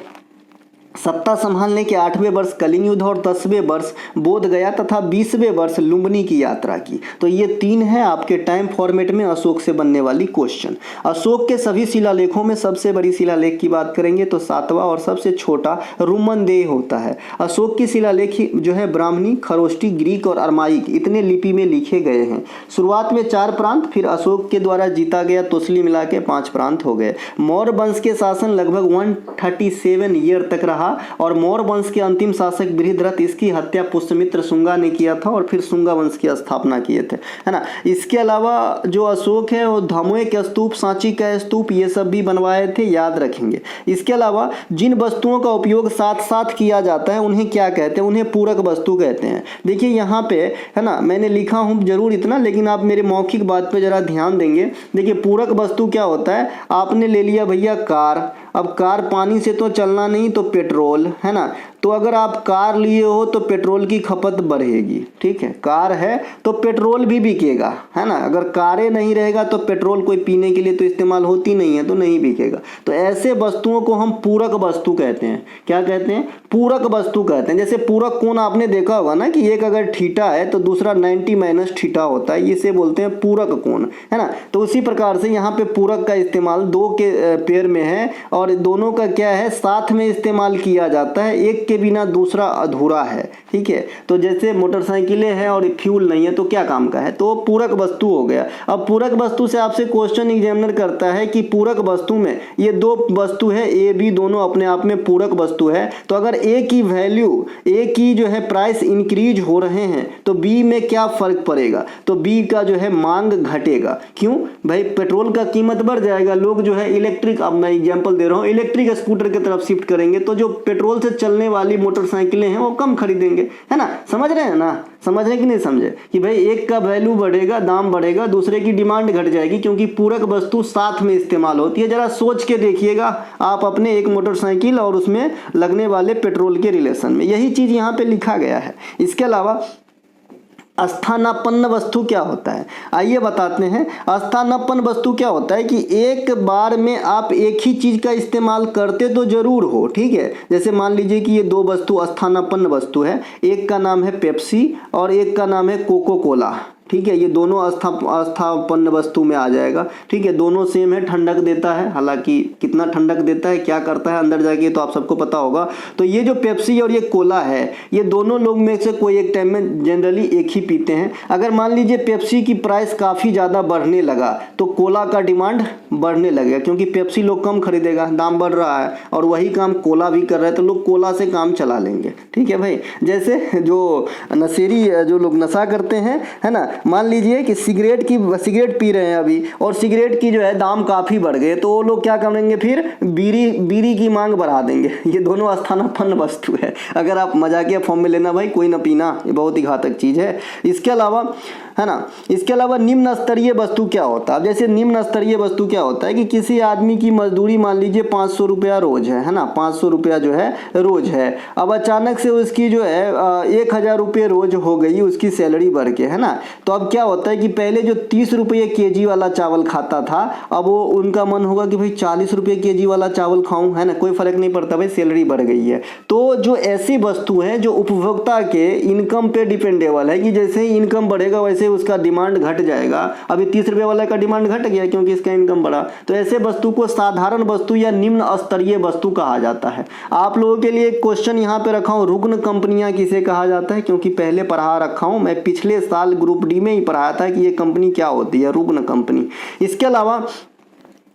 सत्ता संभालने के 8वें वर्ष कलिंग युद्ध और 10वें वर्ष बोध गया तथा 20वें वर्ष लुम्बिनी की यात्रा की। तो ये 3 है आपके टाइम फॉर्मेट में अशोक से बनने वाली क्वेश्चन। अशोक के सभी शिलालेखों में सबसे बड़ी शिलालेख की बात करेंगे तो 7वां और सबसे छोटा रुमनदेह होता है। अशोक की शिलालेख जो है ब्राह्मणी, खरोष्टी, ग्रीक और अरमाइक इतने लिपि में लिखे गए हैं। शुरुआत में 4 प्रांत, फिर अशोक के द्वारा जीता गया तोसली मिला के 5 प्रांत हो गए। मौर्य वंश के शासन लगभग 137 ईयर तक रहा और मौर्य वंश के अंतिम शासक बृहद्रथ, इसकी हत्या पुष्यमित्र शुंगा ने किया था और फिर शुंगा वंश की स्थापना किए थे, है ना। इसके अलावा जो अशोक है वो धमोय के स्तूप, सांची का स्तूप ये सब भी बनवाए थे, याद रखेंगे। इसके अलावा जिन वस्तुओं का उपयोग साथ साथ किया जाता है उन्हें क्या कहते हैं, उन्हें पूरक वस्तु कहते हैं। देखिए यहाँ पे है ना, मैंने लिखा हूँ जरूर इतना, लेकिन आप मेरे मौखिक बात पे जरा ध्यान देंगे। देखिए पूरक वस्तु क्या होता है, आपने ले लिया भैया कार, अब कार पानी से तो चलना नहीं तो पेट्रोल, है ना। तो अगर आप कार लिए हो तो पेट्रोल की खपत बढ़ेगी, ठीक है। कार है तो पेट्रोल भी बिकेगा, है ना। अगर कारें नहीं रहेगा तो पेट्रोल कोई पीने के लिए तो इस्तेमाल होती नहीं है तो नहीं बिकेगा। तो ऐसे वस्तुओं को हम पूरक वस्तु कहते हैं। क्या कहते हैं, पूरक वस्तु कहते हैं। जैसे पूरक कोण आपने देखा होगा ना कि एक अगर थीटा है तो दूसरा 90 माइनस थीटा होता है, इसे बोलते हैं पूरक कोण, है ना। तो उसी प्रकार से यहाँ पे पूरक का इस्तेमाल 2 के पेयर में है और दोनों का क्या है, साथ में इस्तेमाल किया जाता है, एक के बिना दूसरा अधूरा है, ठीक है। तो जैसे मोटरसाइकिलें हैं और फ्यूल नहीं है तो क्या काम का है, तो पूरक वस्तु हो गया। अब पूरक वस्तु से आपसे क्वेश्चन एग्जामिनर करता है कि पूरक वस्तु में ये 2 वस्तु है ए बी, दोनों अपने आप में पूरक वस्तु है, तो अगर ए की वैल्यू, ए की जो है प्राइस इंक्रीज हो रहे हैं तो बी में क्या फर्क पड़ेगा, तो बी का जो है मांग घटेगा। क्यों भाई, पेट्रोल का कीमत बढ़ जाएगा, लोग जो है इलेक्ट्रिक, अब मैं एग्जांपल दे रहा हूँ, इलेक्ट्रिक स्कूटर की तरफ शिफ्ट करेंगे तो जो पेट्रोल से चलने वाली मोटरसाइकिलें हैं वो कम खरीदेंगे, है ना। समझ रहे हैं ना, समझ रहे कि नहीं समझे कि भाई एक का वैल्यू बढ़ेगा, दाम बढ़ेगा, दूसरे की डिमांड घट जाएगी, क्योंकि पूरक वस्तु साथ में इस्तेमाल होती है। जरा सोच के देखिएगा आप अपने एक मोटरसाइकिल और उसमें लगने वाले पेट्रोल के रिलेशन में, यही चीज यहाँ पे लिखा गया है। इसके अलावा स्थानापन्न वस्तु क्या होता है, आइए बताते हैं। स्थानापन्न वस्तु क्या होता है कि एक बार में आप एक ही चीज का इस्तेमाल करते तो जरूर हो, ठीक है। जैसे मान लीजिए कि ये 2 वस्तु स्थानापन्न वस्तु है, एक का नाम है पेप्सी और एक का नाम है कोको कोला, ठीक है। ये दोनों स्थानापन्न वस्तु में आ जाएगा, ठीक है। दोनों सेम है, ठंडक देता है, हालांकि कितना ठंडक देता है, क्या करता है अंदर जाके तो आप सबको पता होगा। तो ये जो पेप्सी और ये कोला है, ये दोनों लोग में से कोई एक टाइम में जनरली एक ही पीते हैं। अगर मान लीजिए पेप्सी की प्राइस काफ़ी ज़्यादा बढ़ने लगा तो कोला का डिमांड बढ़ने लगेगा, क्योंकि पेप्सी लोग कम खरीदेगा, दाम बढ़ रहा है, और वही काम कोला भी कर रहा है तो लोग कोला से काम चला लेंगे, ठीक है भाई। जैसे जो नशेरी जो लोग नशा करते हैं, है ना, मान लीजिए कि सिगरेट पी रहे हैं अभी और सिगरेट की जो है दाम काफ़ी बढ़ गए तो वो लोग क्या करेंगे, फिर बीड़ी की मांग बढ़ा देंगे। ये दोनों स्थानापन्न वस्तु है। अगर आप मजाकिया फॉर्म में लेना भाई, कोई ना पीना, ये बहुत ही घातक चीज़ है। इसके अलावा, है ना, इसके अलावा निम्न स्तरीय वस्तु क्या होता है। अब जैसे निम्न स्तरीय वस्तु क्या होता है कि किसी आदमी की मजदूरी मान लीजिए 500 रुपया रोज है ना, 500 रुपया जो है रोज है। अब अचानक से उसकी जो है 1000 रुपये रोज हो गई उसकी सैलरी बढ़ के, है ना। तो अब क्या होता है कि पहले जो 30 रुपये केजी वाला चावल खाता था, अब वो उनका मन होगा कि भाई 40 रुपये केजी वाला चावल खाऊं, है ना, कोई फर्क नहीं पड़ता भाई, सैलरी बढ़ गई है। तो जो ऐसी वस्तु है जो उपभोक्ता के इनकम पे डिपेंडेबल है कि जैसे ही इनकम बढ़ेगा वैसे उसका डिमांड घट जाएगा। अभी 30 रुपये वाला का डिमांड घट गया क्योंकि इसका इनकम बढ़ा। तो ऐसे वस्तु को साधारण वस्तु या निम्न स्तरीय वस्तु कहा जाता है। आप लोगों के लिए क्वेश्चन यहाँ पे रखा हूँ, रुग्ण कंपनियां किसे कहा जाता है, क्योंकि पहले पढ़ा रखा हूँ मैं, पिछले साल ग्रुप डी में ही पढ़ाया था कि ये कंपनी क्या होती है, रुग्ण कंपनी। इसके अलावा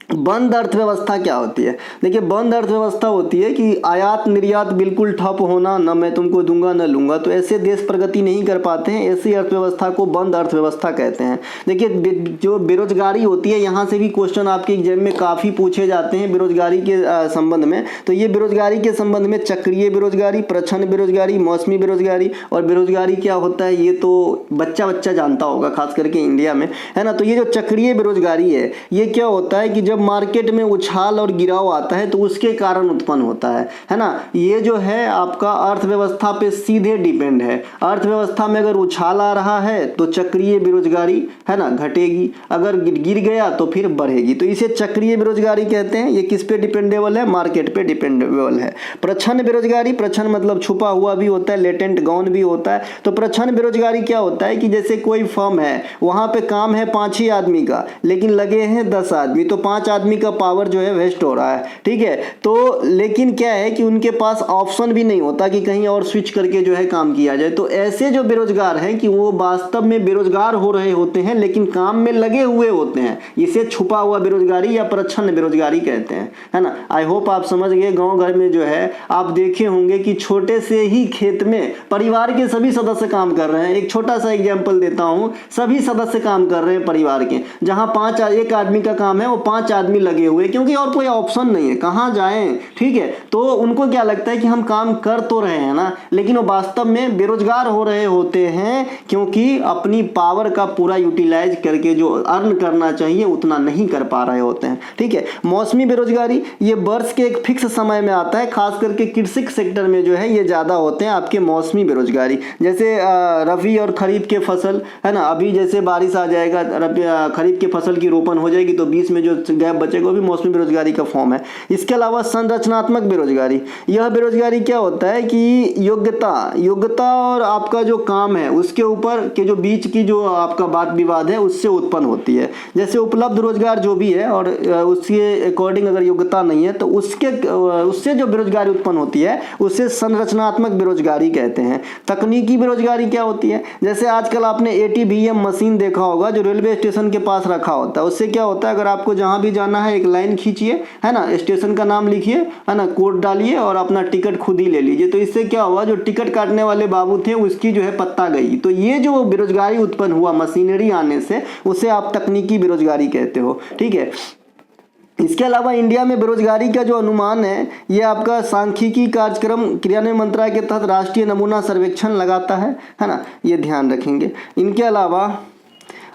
बंद अर्थव्यवस्था क्या होती है? देखिए, बंद अर्थव्यवस्था होती है कि आयात निर्यात बिल्कुल ठप होना, न मैं तुमको दूंगा न लूंगा, तो ऐसे देश प्रगति नहीं कर पाते हैं, ऐसी अर्थव्यवस्था को बंद अर्थव्यवस्था कहते हैं। देखिए, जो बेरोजगारी होती है, यहाँ से भी क्वेश्चन आपके एग्जाम में काफ़ी पूछे जाते हैं बेरोजगारी के संबंध में। तो ये बेरोजगारी के संबंध में चक्रीय बेरोजगारी, प्रच्छन्न बेरोजगारी, मौसमी बेरोजगारी और बेरोजगारी क्या होता है ये तो बच्चा जानता होगा, खास करके इंडिया में, है ना। तो ये जो चक्रीय बेरोजगारी है, ये क्या होता है कि जब मार्केट में उछाल और गिराव आता है तो उसके कारण उत्पन्न होता है ना। ये जो है आपका अर्थव्यवस्था पे सीधे डिपेंड है। अर्थव्यवस्था में अगर उछाल आ रहा है तो चक्रीय बेरोजगारी, है ना, घटेगी, अगर गिर गया तो फिर बढ़ेगी, तो इसे चक्रीय बेरोजगारी कहते हैं। ये किस पे डिपेंडेबल है? मार्केट पे डिपेंडेबल है। प्रच्छन्न बेरोजगारी, प्रच्छन्न मतलब छुपा हुआ भी होता है, लेटेंट गौन भी होता है। तो प्रच्छन्न बेरोजगारी क्या होता है कि जैसे कोई फर्म है, वहां पे काम है 5 ही आदमी का, लेकिन लगे हैं 10 आदमी, तो 5 आदमी का पावर जो है वेस्ट हो रहा है, ठीक है। तो लेकिन क्या है कि उनके पास ऑप्शन भी नहीं होता कि कहीं और स्विच करके जो है काम किया जाए। तो ऐसे जो बेरोजगार हैं कि वो वास्तव में बेरोजगार हो रहे होते हैं लेकिन काम में लगे हुए होते हैं, इसे छुपा हुआ बेरोजगारी या प्रच्छन्न बेरोजगारी कहते हैं, है ना। आई होप आप समझ गए। गांव घर में जो है आप देखे होंगे कि छोटे से ही खेत में परिवार के सभी सदस्य काम कर रहे हैं। एक छोटा सा एग्जाम्पल देता हूं, सभी सदस्य काम कर रहे हैं परिवार के, जहां एक आदमी का काम है वो 5 आदमी लगे हुए, क्योंकि और कोई ऑप्शन नहीं है, कहां जाएं, ठीक है। तो उनको क्या लगता है कि हम काम कर तो रहे हैं ना, लेकिन वो वास्तव में बेरोजगार हो रहे होते हैं, क्योंकि अपनी पावर का पूरा यूटिलाइज करके जो अर्न करना चाहिए उतना नहीं कर पा रहे होते हैं, ठीक है। मौसमी बेरोजगारी, ये वर्ष के एक फिक्स समय में आता है, खास करके कृषि सेक्टर में जो है ये ज्यादा होते हैं आपके मौसमी बेरोजगारी। जैसे रबी और खरीफ के फसल, है ना, अभी जैसे बारिश आ जाएगा, खरीफ के फसल की रोपण हो जाएगी, तो बीच में जो गैप बचेगा वो भी मौसमी बेरोजगारी का फॉर्म है। इसके अलावा संरचनात्मक बेरोजगारी, यह बेरोजगारी क्या होता है कि योग्यता और आपका जो काम है उसके ऊपर के जो बीच की जो आपका वाद विवाद है उससे उत्पन्न होती है। जैसे उपलब्ध रोजगार जो भी है और उसके अकॉर्डिंग अगर योग्यता नहीं है तो उससे जो बेरोजगारी उत्पन्न होती है उससे संरचनात्मक बेरोजगारी कहते हैं। तकनीकी बेरोजगारी क्या होती है? जैसे आजकल आपने ATVM मशीन देखा होगा जो रेलवे स्टेशन के पास रखा होता है। उससे क्या होता है, अगर आपको जहां भी जाना है एक लाइन खींचिए, है ना, स्टेशन का नाम लिखिए, है ना, कोड डालिए और अपना टिकट खुद ही ले लीजिए। तो इससे क्या हुआ, जो टिकट काटने वाले बाबू थे उसकी जो है पत्ता गई। तो ये जो बेरोजगारी उत्पन्न हुआ मशीनरी आने से, उसे आप तकनीकी बेरोजगारी कहते हो, ठीक है। इसके अलावा इंडिया में बेरोजगारी का जो अनुमान है ये आपका सांख्यिकी कार्यक्रम क्रियान्वयन मंत्रालय के तहत राष्ट्रीय नमूना सर्वेक्षण लगाता है ना, ये ध्यान रखेंगे। इनके अलावा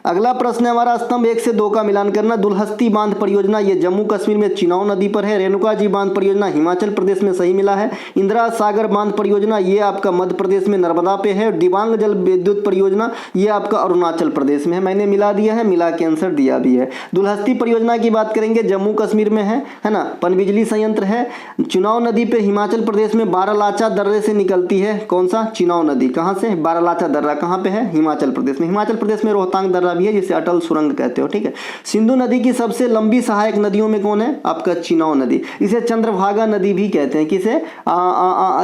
अगला प्रश्न है हमारा, स्तंभ 1 से 2 का मिलान करना। दुलहस्ती बांध परियोजना ये जम्मू कश्मीर में चिनाव नदी पर है। रेणुका जी बांध परियोजना हिमाचल प्रदेश में, सही मिला है। इंदिरा सागर बांध परियोजना ये आपका मध्य प्रदेश में नर्मदा पे है। दिबांग जल विद्युत परियोजना ये आपका अरुणाचल प्रदेश में है। मैंने मिला दिया है, मिला के आंसर दिया भी है। दुलहस्ती परियोजना की बात करेंगे, जम्मू कश्मीर में है ना, पनबिजली संयंत्र है। चिनाव नदी पे हिमाचल प्रदेश में बारालाचा दर्रे से निकलती है। कौन सा? चिनाव नदी। कहाँ से? बारालाचा दर्रा कहाँ पे है? हिमाचल प्रदेश में। हिमाचल प्रदेश में रोहतांग दर्रा भी है जिसे अटल सुरंग कहते हो, ठीक है। सिंधु नदी की सबसे लंबी सहायक नदियों में कौन है? आपका चिनाव नदी। इसे चंद्रभागा नदी भी कहते हैं। किसे?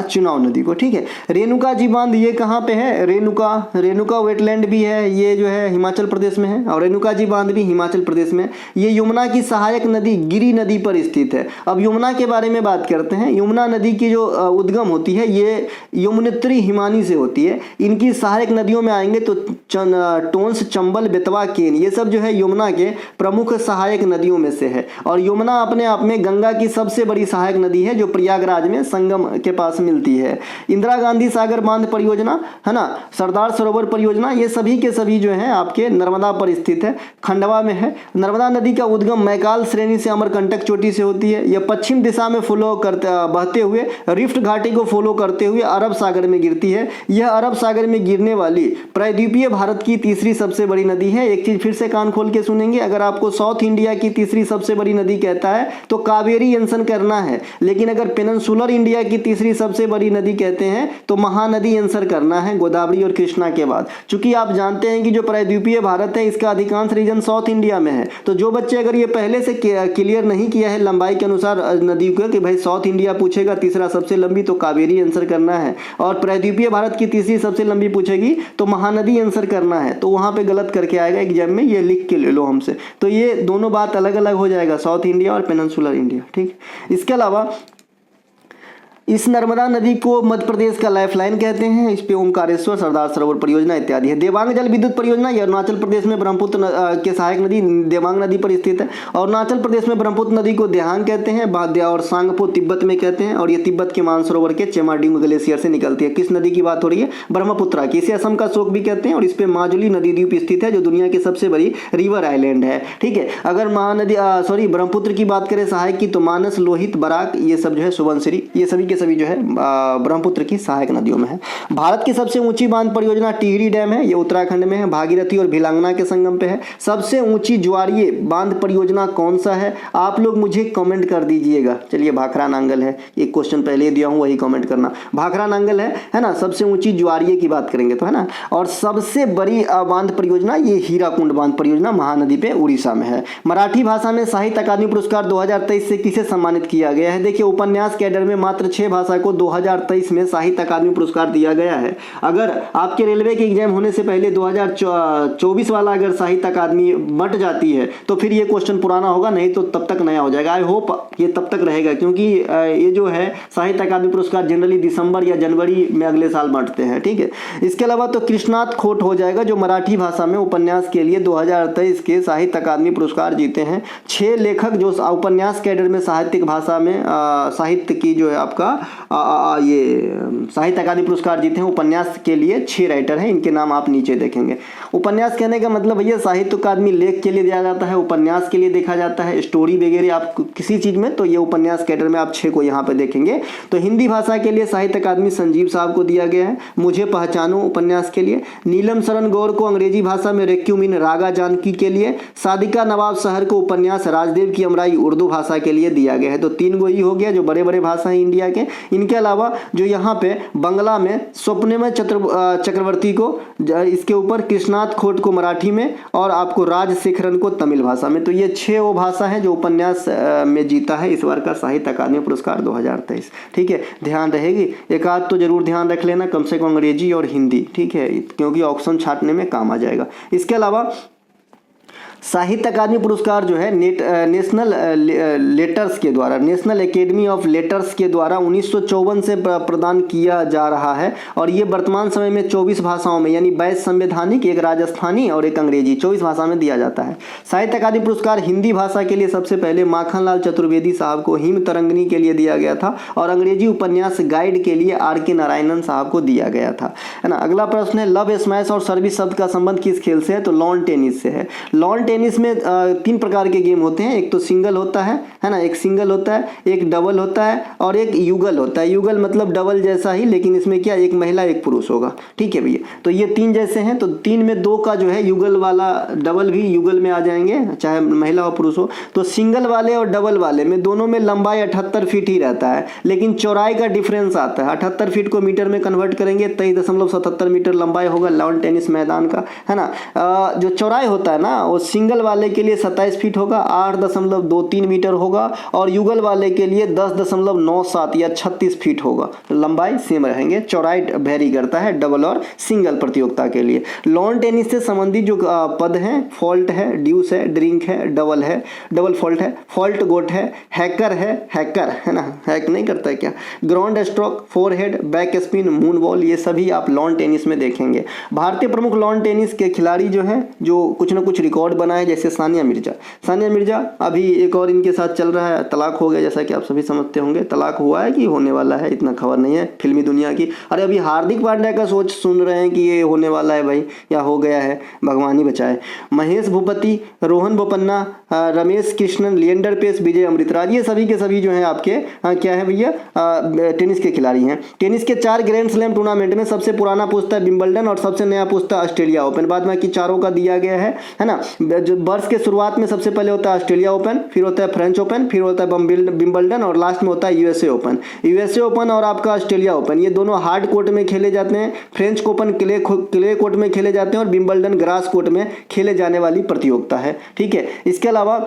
चिनाव नदी को, ठीक है। रेणुका जी बांध ये कहाँ पे है? रेणुका वेटलैंड भी है, ये जो है हिमाचल प्रदेश में है, और रेणुका जी बांध भी हिमाचल प्रदेश में। ये यमुना की सहायक नदी गिरी नदी पर स्थित है। अब यमुना के बारे में बात करते हैं। यमुना नदी की जो उद्गम होती है ये यमुनेत्री हिमानी से होती है। इनकी सहायक नदियों में आएंगे तो टोंस, चंबल, बेतवा, केन, ये सब जो है यमुना के प्रमुख सहायक नदियों में से है। और यमुना अपने आप में गंगा की सबसे बड़ी सहायक नदी है जो प्रयागराज में संगम के पास मिलती है। इंदिरा गांधी सागर बांध परियोजना, है ना, सरदार सरोवर परियोजना, ये सभी के सभी जो है आपके नर्मदा पर स्थित है, खंडवा में है। नर्मदा नदी का उद्गम मैकाल श्रेणी से अमरकंटक चोटी से होती है। यह पश्चिम दिशा में बहते हुए रिफ्ट घाटी को फॉलो करते हुए अरब सागर में गिरती है। यह अरब सागर में गिरने वाली प्रायद्वीपीय भारत की तीसरी सबसे बड़ी नदी है। एक चीज फिर से कान खोल के सुनेंगे, अगर आपको साउथ इंडिया की तीसरी सबसे बड़ी नदी कहता है तो कावेरी आंसर करना है, लेकिन अगर पेनिनसुलर इंडिया की तीसरी सबसे बड़ी नदी कहते हैं तो महानदी आंसर करना है, गोदावरी और कृष्णा के बाद। चूंकि आप जानते हैं कि जो प्रायद्वीपीय भारत है इसका अधिकांश रीजन साउथ इंडिया में है, तो जो बच्चे अगर ये पहले से क्लियर नहीं किया है लंबाई के अनुसार नदी को कि भाई साउथ इंडिया पूछेगा तीसरा सबसे लंबी तो कावेरी आंसर करना है, और प्रायद्वीपीय भारत की तीसरी सबसे लंबी पूछेगी तो महानदी आंसर करना है, तो वहां पे गलत करके के आएगा एग्जाम में, ये लिख के ले लो हमसे। तो ये दोनों बात अलग अलग हो जाएगा, साउथ इंडिया और पेनिनसुलर इंडिया, ठीक। इसके अलावा इस नर्मदा नदी को मध्य प्रदेश का लाइफलाइन कहते हैं। इस पे ओमकारेश्वर, सरदार सरोवर परियोजना इत्यादि है। देवांग जल विद्युत परियोजना ये अरुणाचल प्रदेश में ब्रह्मपुत्र के सहायक नदी देवांग नदी पर स्थित है। और अरुणाचल प्रदेश में ब्रह्मपुत्र नदी को देहांग कहते हैं, बाद्या और सांगपो तिब्बत में कहते हैं। और ये तिब्बत के मानसरोवर के चेमाडिंग ग्लेशियर से निकलती है। किस नदी की बात हो रही है? ब्रह्मपुत्रा की। इसे असम का शोक भी कहते हैं। और इस पे माजुली नदी द्वीप स्थित है जो दुनिया की सबसे बड़ी रिवर आइलैंड है, ठीक है। अगर महानदी ब्रह्मपुत्र की बात करें सहायक की, तो मानस, लोहित, बराक ये सब जो है सुबनसिरी, ये सभी के सभी जो है ब्रह्मपुत्र की सहायक नदियों में है। भारत की सबसे ऊंची बांध परियोजना टिहरी डैम है, ये उत्तराखंड में है। भागीरथी और भिलांगना के संगम पे है। सबसे ऊंची ज्वारीय बांध परियोजना कौन सा है? आप लोग मुझे कमेंट कर दीजिएगा। चलिए, भाखरा नांगल है, एक क्वेश्चन पहले दिया हूं, वही कमेंट करना। भाखरा नांगल है ना। सबसे ऊंची ज्वारीय की बात करेंगे तो, है ना। और सबसे बड़ी बांध परियोजना ये हीराकुंड बांध परियोजना महानदी पे उड़ीसा में है। मराठी भाषा में साहित्य अकादमी पुरस्कार 2023 से किसे सम्मानित किया गया है? देखिए, उपन्यास कैडर में मात्र 6 भाषा को 2023 में साहित्य अकादमी पुरस्कार दिया गया है। अगर आपके रेलवे के एग्जाम होने से पहले 2024 वाला अगर साहित्य अकादमी बट जाती है तो फिर ये क्वेश्चन पुराना होगा, नहीं तो तब तक नया हो जाएगा। आई होप ये तब तक रहेगा, क्योंकि ये जो है साहित्य अकादमी पुरस्कार जनरली दिसंबर या जनवरी में अगले साल बांटते हैं, ठीक है। इसके अलावा तो कृष्णात खोट हो जाएगा, जो मराठी भाषा में उपन्यास के लिए 2023 के साहित्य अकादमी पुरस्कार जीते हैं। 6 लेखक जो उपन्यास कैडर में साहित्यिक भाषा में साहित्य की जो है आपका ये साहित्य अकादमी पुरस्कार जीते हैं। उपन्यास के लिए 6 राइटर हैं, इनके नाम आप नीचे देखेंगे। उपन्यास कहने का मतलब भैया साहित्य अकादमी लेख के लिए दिया जाता है, उपन्यास के लिए देखा जाता है, स्टोरी वगैरह आप किसी चीज में, तो ये उपन्यास कैडर में आप 6 को यहाँ पे देखेंगे। तो हिंदी भाषा के लिए साहित्य अकादमी संजीव साहब को दिया गया है। मुझे पहचानो उपन्यास के लिए। नीलम शरण गौर को अंग्रेजी भाषा में रेक्यूमिन रागा जानकी के लिए। सादिका नवाब शहर को उपन्यास राजदेव की अमराई उर्दू भाषा के लिए दिया गया है। तो 3 गो ही हो गया जो बड़े बड़े भाषा है इंडिया के। इनके अलावा जो यहाँ पे बंगला में स्वप्निमय चक्रवर्ती को, इसके ऊपर कृष्णात खोट को मराठी में, और आपको राजशेखरन को तमिल भाषा में। तो ये 6 वो भाषा है जो उपन्यास में जीता है इस बार का साहित्य अकादमी पुरस्कार 2023, ठीक है। ध्यान रहेगी, एक आध तो जरूर ध्यान रख लेना, कम से कम अंग्रेजी और हिंदी, ठीक है, क्योंकि ऑप्शन छाटने में काम आ जाएगा। इसके अलावा साहित्य अकादमी पुरस्कार जो है नेशनल लेटर्स के द्वारा, नेशनल एकेडमी ऑफ लेटर्स के द्वारा 1954 से प्रदान किया जा रहा है। और ये वर्तमान समय में 24 भाषाओं में, यानी 22 संवैधानिक, एक राजस्थानी और एक अंग्रेजी, 24 भाषा में दिया जाता है। साहित्य अकादमी पुरस्कार हिंदी भाषा के लिए सबसे पहले माखनलाल चतुर्वेदी साहब को हिम तरंगिणी के लिए दिया गया था, और अंग्रेजी उपन्यास गाइड के लिए R.K. नारायणन साहब को दिया गया था, है ना। अगला प्रश्न है, लव स्मैश और सर्विस शब्द का संबंध किस खेल से है? तो लॉन टेनिस से है। लॉन टेनिस में 3 प्रकार के गेम होते हैं। एक तो सिंगल होता है ना, एक सिंगल होता है, एक डबल होता है, और एक युगल होता है। युगल मतलब डबल जैसा ही, लेकिन इसमें क्या, एक महिला एक पुरुष होगा, ठीक है भैया। तो ये 3 जैसे हैं। तो 3 में 2 का जो है युगल वाला, डबल भी युगल में आ जाएंगे, चाहे महिला और पुरुष हो। तो सिंगल वाले और डबल वाले में दोनों में लंबाई 78 फीट ही रहता है, लेकिन चौड़ाई का डिफरेंस आता है। 78 फीट को मीटर में कन्वर्ट करेंगे, 23.77 मीटर लंबाई होगा लॉन टेनिस मैदान का, है ना। जो चौड़ाई होता है ना, वो सिंगल वाले के लिए 27 फीट होगा, 8.23 मीटर होगा, और युगल वाले के लिए 10.97 या 36 फीट होगा। लंबाई सेम रहेंगे, चौड़ाई वेरी करता है डबल और सिंगल प्रतियोगिता के लिए। लॉन टेनिस से संबंधित जो पद हैं, फॉल्ट है, ड्यूस है, ड्रिंक है, डबल फॉल्ट है, फॉल्ट गोट है, हैकर है ना, हैक नहीं करता है क्या, ground stroke, forehead, back spin, moon ball, ये सभी आप लॉन टेनिस में देखेंगे। भारतीय प्रमुख लॉन टेनिस के खिलाड़ी जो हैं, जो कुछ ना कुछ रिकॉर्ड बनाए, जैसे सानिया मिर्जा अभी एक और इनके साथ चल रहा है, तलाक हो गया, जैसा कि आप सभी समझते होंगे। तलाक हुआ है कि होने वाला है, इतना खबर नहीं है फिल्मी दुनिया की। अरे अभी हार्दिक पांड्या का सोच सुन रहे हैं कि ये होने वाला है भाई, या हो गया है, भगवान ही बचाए। महेश भूपति, रोहन बोपन्ना, रमेश कृष्णन, लिएंडर पेस, विजय अमृतराज, ये सभी के सभी जो हैं आपके क्या है भैया, टेनिस के खिलाड़ी हैं। टेनिस के 4 ग्रैंड स्लैम टूर्नामेंट में सबसे पुराना पूछता है विंबलडन, और सबसे नया पूछता है ऑस्ट्रेलिया ओपन। बाद में कि चारों का दिया गया है ना। जो वर्ष के शुरुआत में सबसे पहले होता है ऑस्ट्रेलिया ओपन, फिर होता है फ्रेंच ओपन, फिर होता है विंबलडन, और लास्ट में होता है यूएसए ओपन और आपका ऑस्ट्रेलिया ओपन। ये दोनों हार्ड कोर्ट में खेले जाते हैं। फ्रेंच ओपन क्ले कोर्ट में खेले जाते हैं, और विंबलडन ग्रास कोर्ट में खेले जाने वाली प्रतियोगिता है, ठीक है। इसके अलावा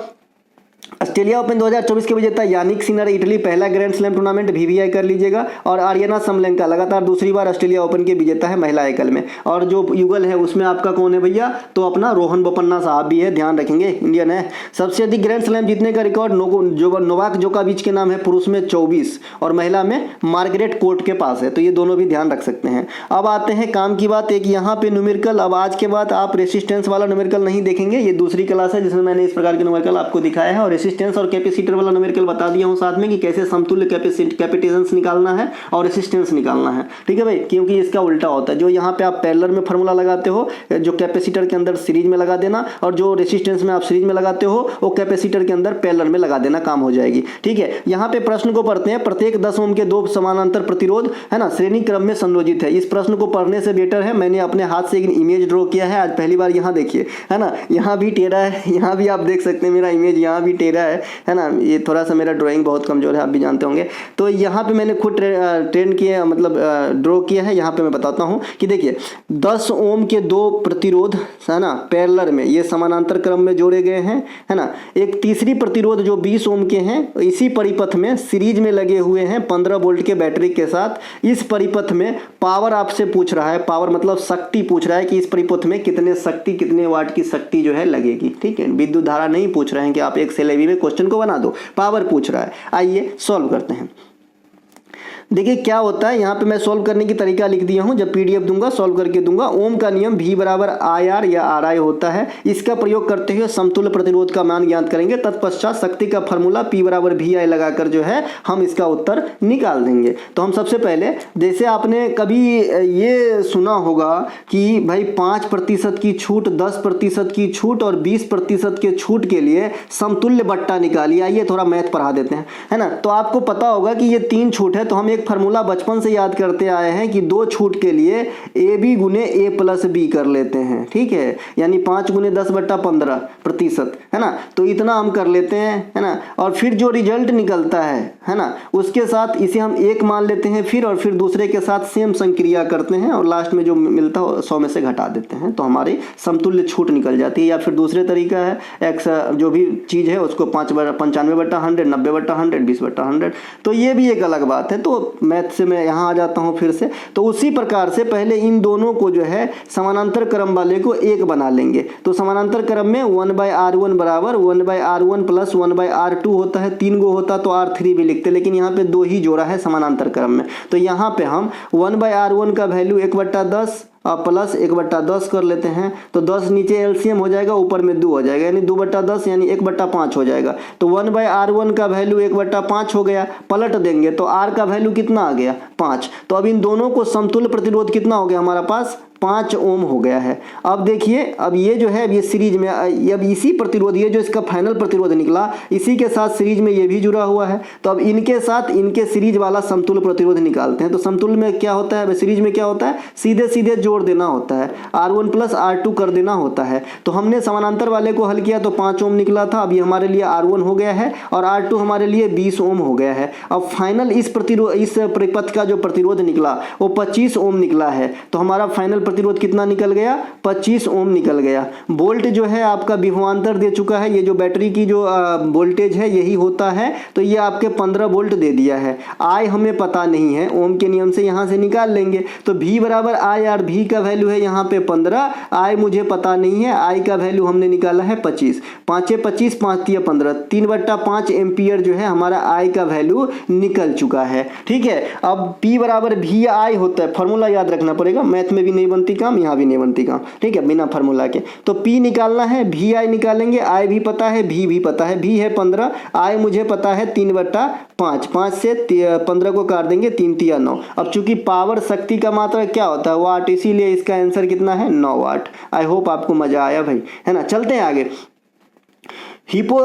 ऑस्ट्रेलिया ओपन 2024 के विजेता यानिक सिनर इटली, पहला ग्रैंड स्लैम टूर्नामेंट VVI कर लीजिएगा। और आर्यना समलेंका लगातार दूसरी बार ऑस्ट्रेलिया ओपन के विजेता है महिला एकल में। और जो युगल है उसमें आपका कौन है भैया, तो अपना रोहन बोपन्ना साहब भी है, ध्यान रखेंगे, इंडियन है। सबसे अधिक ग्रैंड स्लैम जीतने का रिकॉर्ड नोवाक जोकोविच के नाम है, पुरुष में 24 और महिला में मार्गरेट कोर्ट के पास है, तो ये दोनों भी ध्यान रख सकते हैं। अब आते हैं काम की बात, एक यहाँ पे न्यूमेरिकल। अब आज के बाद आप रेसिस्टेंस वाला न्यूमेरिकल नहीं देखेंगे, ये दूसरी क्लास है जिसमें मैंने इस प्रकार के न्यूमेरिकल आपको दिखाया है। और रेसिस्टेंस और कैपेसिटर वाला न्यूमेरिकल बता दिया हूँ साथ में कि कैसे समतुल्य कैपेसिटेंस निकालना है और रेसिस्टेंस निकालना है, ठीक है भाई, क्योंकि इसका उल्टा होता है। जो यहाँ पे आप पैरेलल में फॉर्मूला लगाते हो, जो कैपेसिटर के अंदर सीरीज में लगा देना, और जो रेसिस्टेंस में आप सीरीज में लगाते हो वो कैपेसिटर के अंदर पैरेलल में लगा देना, काम हो जाएगी, ठीक है। यहाँ पे प्रश्न को पढ़ते हैं, प्रत्येक 10 ओम के 2 समानांतर प्रतिरोध है ना श्रेणी क्रम में संयोजित है। इस प्रश्न को पढ़ने से बेटर है मैंने अपने हाथ से एक इमेज ड्रॉ किया है, आज पहली बार। यहाँ देखिए है ना, यहाँ भी टेढ़ा है, यहाँ भी आप देख सकते हैं मेरा इमेज यहाँ भी टेढ़ा है ना। ये थोड़ा सा मेरा ड्राइंग बहुत कमजोर है, आप भी जानते होंगे। तो यहाँ पे मैंने खुद ट्रेन किया, मतलब ड्रॉ किया है। यहाँ पे मैं बताता हूँ कि देखिए 10 ओम के 2 प्रतिरोध है ना पैरेलल में, ये समानांतर क्रम में जोड़े गए हैं, है ना। एक तीसरी प्रतिरोध जो 20 ओम के हैं इसी परिपथ में सीरीज में लगे हुए हैं 15 वोल्ट के बैटरी के साथ। इस परिपथ में पावर आपसे पूछ रहा है, पावर मतलब शक्ति पूछ रहा है कि इस परिपथ में कितने शक्ति, कितने वाट की शक्ति जो है लगेगी, ठीक है। विद्युत धारा नहीं पूछ रहे हैं कि आप एक सेलेबी में क्वेश्चन को बना दो, पावर पूछ रहा है। आइए सॉल्व करते हैं। देखिए क्या होता है, यहाँ पे मैं सॉल्व करने की तरीका लिख दिया हूँ, जब PDF दूंगा सॉल्व करके दूंगा। ओम का नियम V बराबर IR या RI होता है, इसका प्रयोग करते हुए समतुल्य प्रतिरोध का मान ज्ञात करेंगे। तत्पश्चात शक्ति का फॉर्मूला P बराबर VI लगाकर जो है हम इसका उत्तर निकाल देंगे। तो हम सबसे पहले, जैसे आपने कभी ये सुना होगा कि भाई 5% की छूट, 10% की छूट और 20% के छूट के लिए समतुल्य बट्टा निकालिए। आइए थोड़ा मैथ पढ़ा देते हैं, है ना। तो आपको पता होगा कि ये 3 छूट है, तो हम एक फार्मूला बचपन से याद करते आए हैं कि 2 छूट के लिए AB गुने A प्लस B कर लेते हैं, ठीक है, यानी 5 गुने 10/15% है ना। तो इतना हम कर लेते हैं, है ना। और फिर जो रिजल्ट निकलता है ना, उसके साथ इसे हम 1 मान लेते हैं फिर, और फिर दूसरे के साथ सेम संक्रिया करते हैं और लास्ट में जो मिलता है 100 में से घटा देते हैं, तो हमारी समतुल्य छूट निकल जाती है। या फिर दूसरे तरीका है, x जो भी चीज़ है उसको 95/100, 90/100, 20/100, तो ये भी एक अलग बात है। तो मैथ से मैं यहाँ आ जाता हूँ फिर से। तो उसी प्रकार से पहले इन दोनों को जो है समानांतर क्रम वाले को 1 बना लेंगे। तो समानांतर क्रम में 1/R1 बराबर 1/R1 प्लस 1/R2 होता है, 3 गो होता तो R3 भी लिखते, लेकिन यहाँ पे 2 ही जोड़ा है समानांतर क्रम में। तो यहाँ पे हम 1/R1 का वैल्यू 1/10 प्लस 1/10 कर लेते हैं, तो 10 नीचे एलसीएम हो जाएगा, ऊपर में 2 हो जाएगा, यानी 2/10 यानी 1/5 हो जाएगा। तो 1/R1 का वैल्यू 1/5 हो गया, पलट देंगे तो R का वैल्यू कितना आ गया, 5। तो अब इन दोनों को समतुल्य प्रतिरोध कितना हो गया हमारा पास, 5 ओम हो गया है। अब देखिए, अब ये जो है ये सीरीज में, अब इसी प्रतिरोध, ये जो इसका फाइनल प्रतिरोध निकला इसी के साथ सीरीज में ये भी जुड़ा हुआ है। तो अब इनके साथ इनके सीरीज वाला समतुल्य प्रतिरोध निकालते हैं। तो समतुल्य में क्या होता है, सीरीज में क्या होता है, सीधे सीधे जोड़ देना होता है, R1 प्लस R2 कर देना होता है। तो हमने समानांतर वाले को हल किया तो 5 ओम निकला था, अब ये हमारे लिए R1 हो गया है और R2 हमारे लिए 20 ओम हो गया है। अब फाइनल इस परिपथ का जो प्रतिरोध निकला वो 25 ओम निकला है। तो हमारा फाइनल प्रतिरोध कितना निकल गया, 25 ओम निकल गया। वोल्ट जो है आपका विभवांतर दे चुका है, ये जो बैटरी की जो वोल्टेज है यही होता है, तो ये आपके 15 वोल्ट दे दिया है। आई हमें पता नहीं है, ओम के नियम से यहाँ से निकाल लेंगे। तो V बराबर आई, और V का वैल्यू है यहाँ पे 15, आई मुझे पता नहीं है, आई का वैल्यू हमने निकाला है 25, 5 25, 5 15, 3/5 एम्पियर जो है हमारा आई का वैल्यू निकल चुका है, ठीक है। अब P बराबर VI होता है, फॉर्मूला याद रखना पड़ेगा, मैथ में भी नहीं बनती काम, यहाँ भी नहीं बनती काम, ठीक है, बिना फार्मूला के। तो P निकालना है, VI निकालेंगे, I भी पता है, V भी पता है, V है 15, I मुझे पता है 3/5, 5 से 15 को काट देंगे, 3 तिया 9। अब चूंकि पावर शक्ति का मात्रा क्या होता है, वाट, इसीलिए इसका आंसर कितना है, 9 वाट। आई होप आपको मजा आया भाई, है ना। चलते हैं आगे।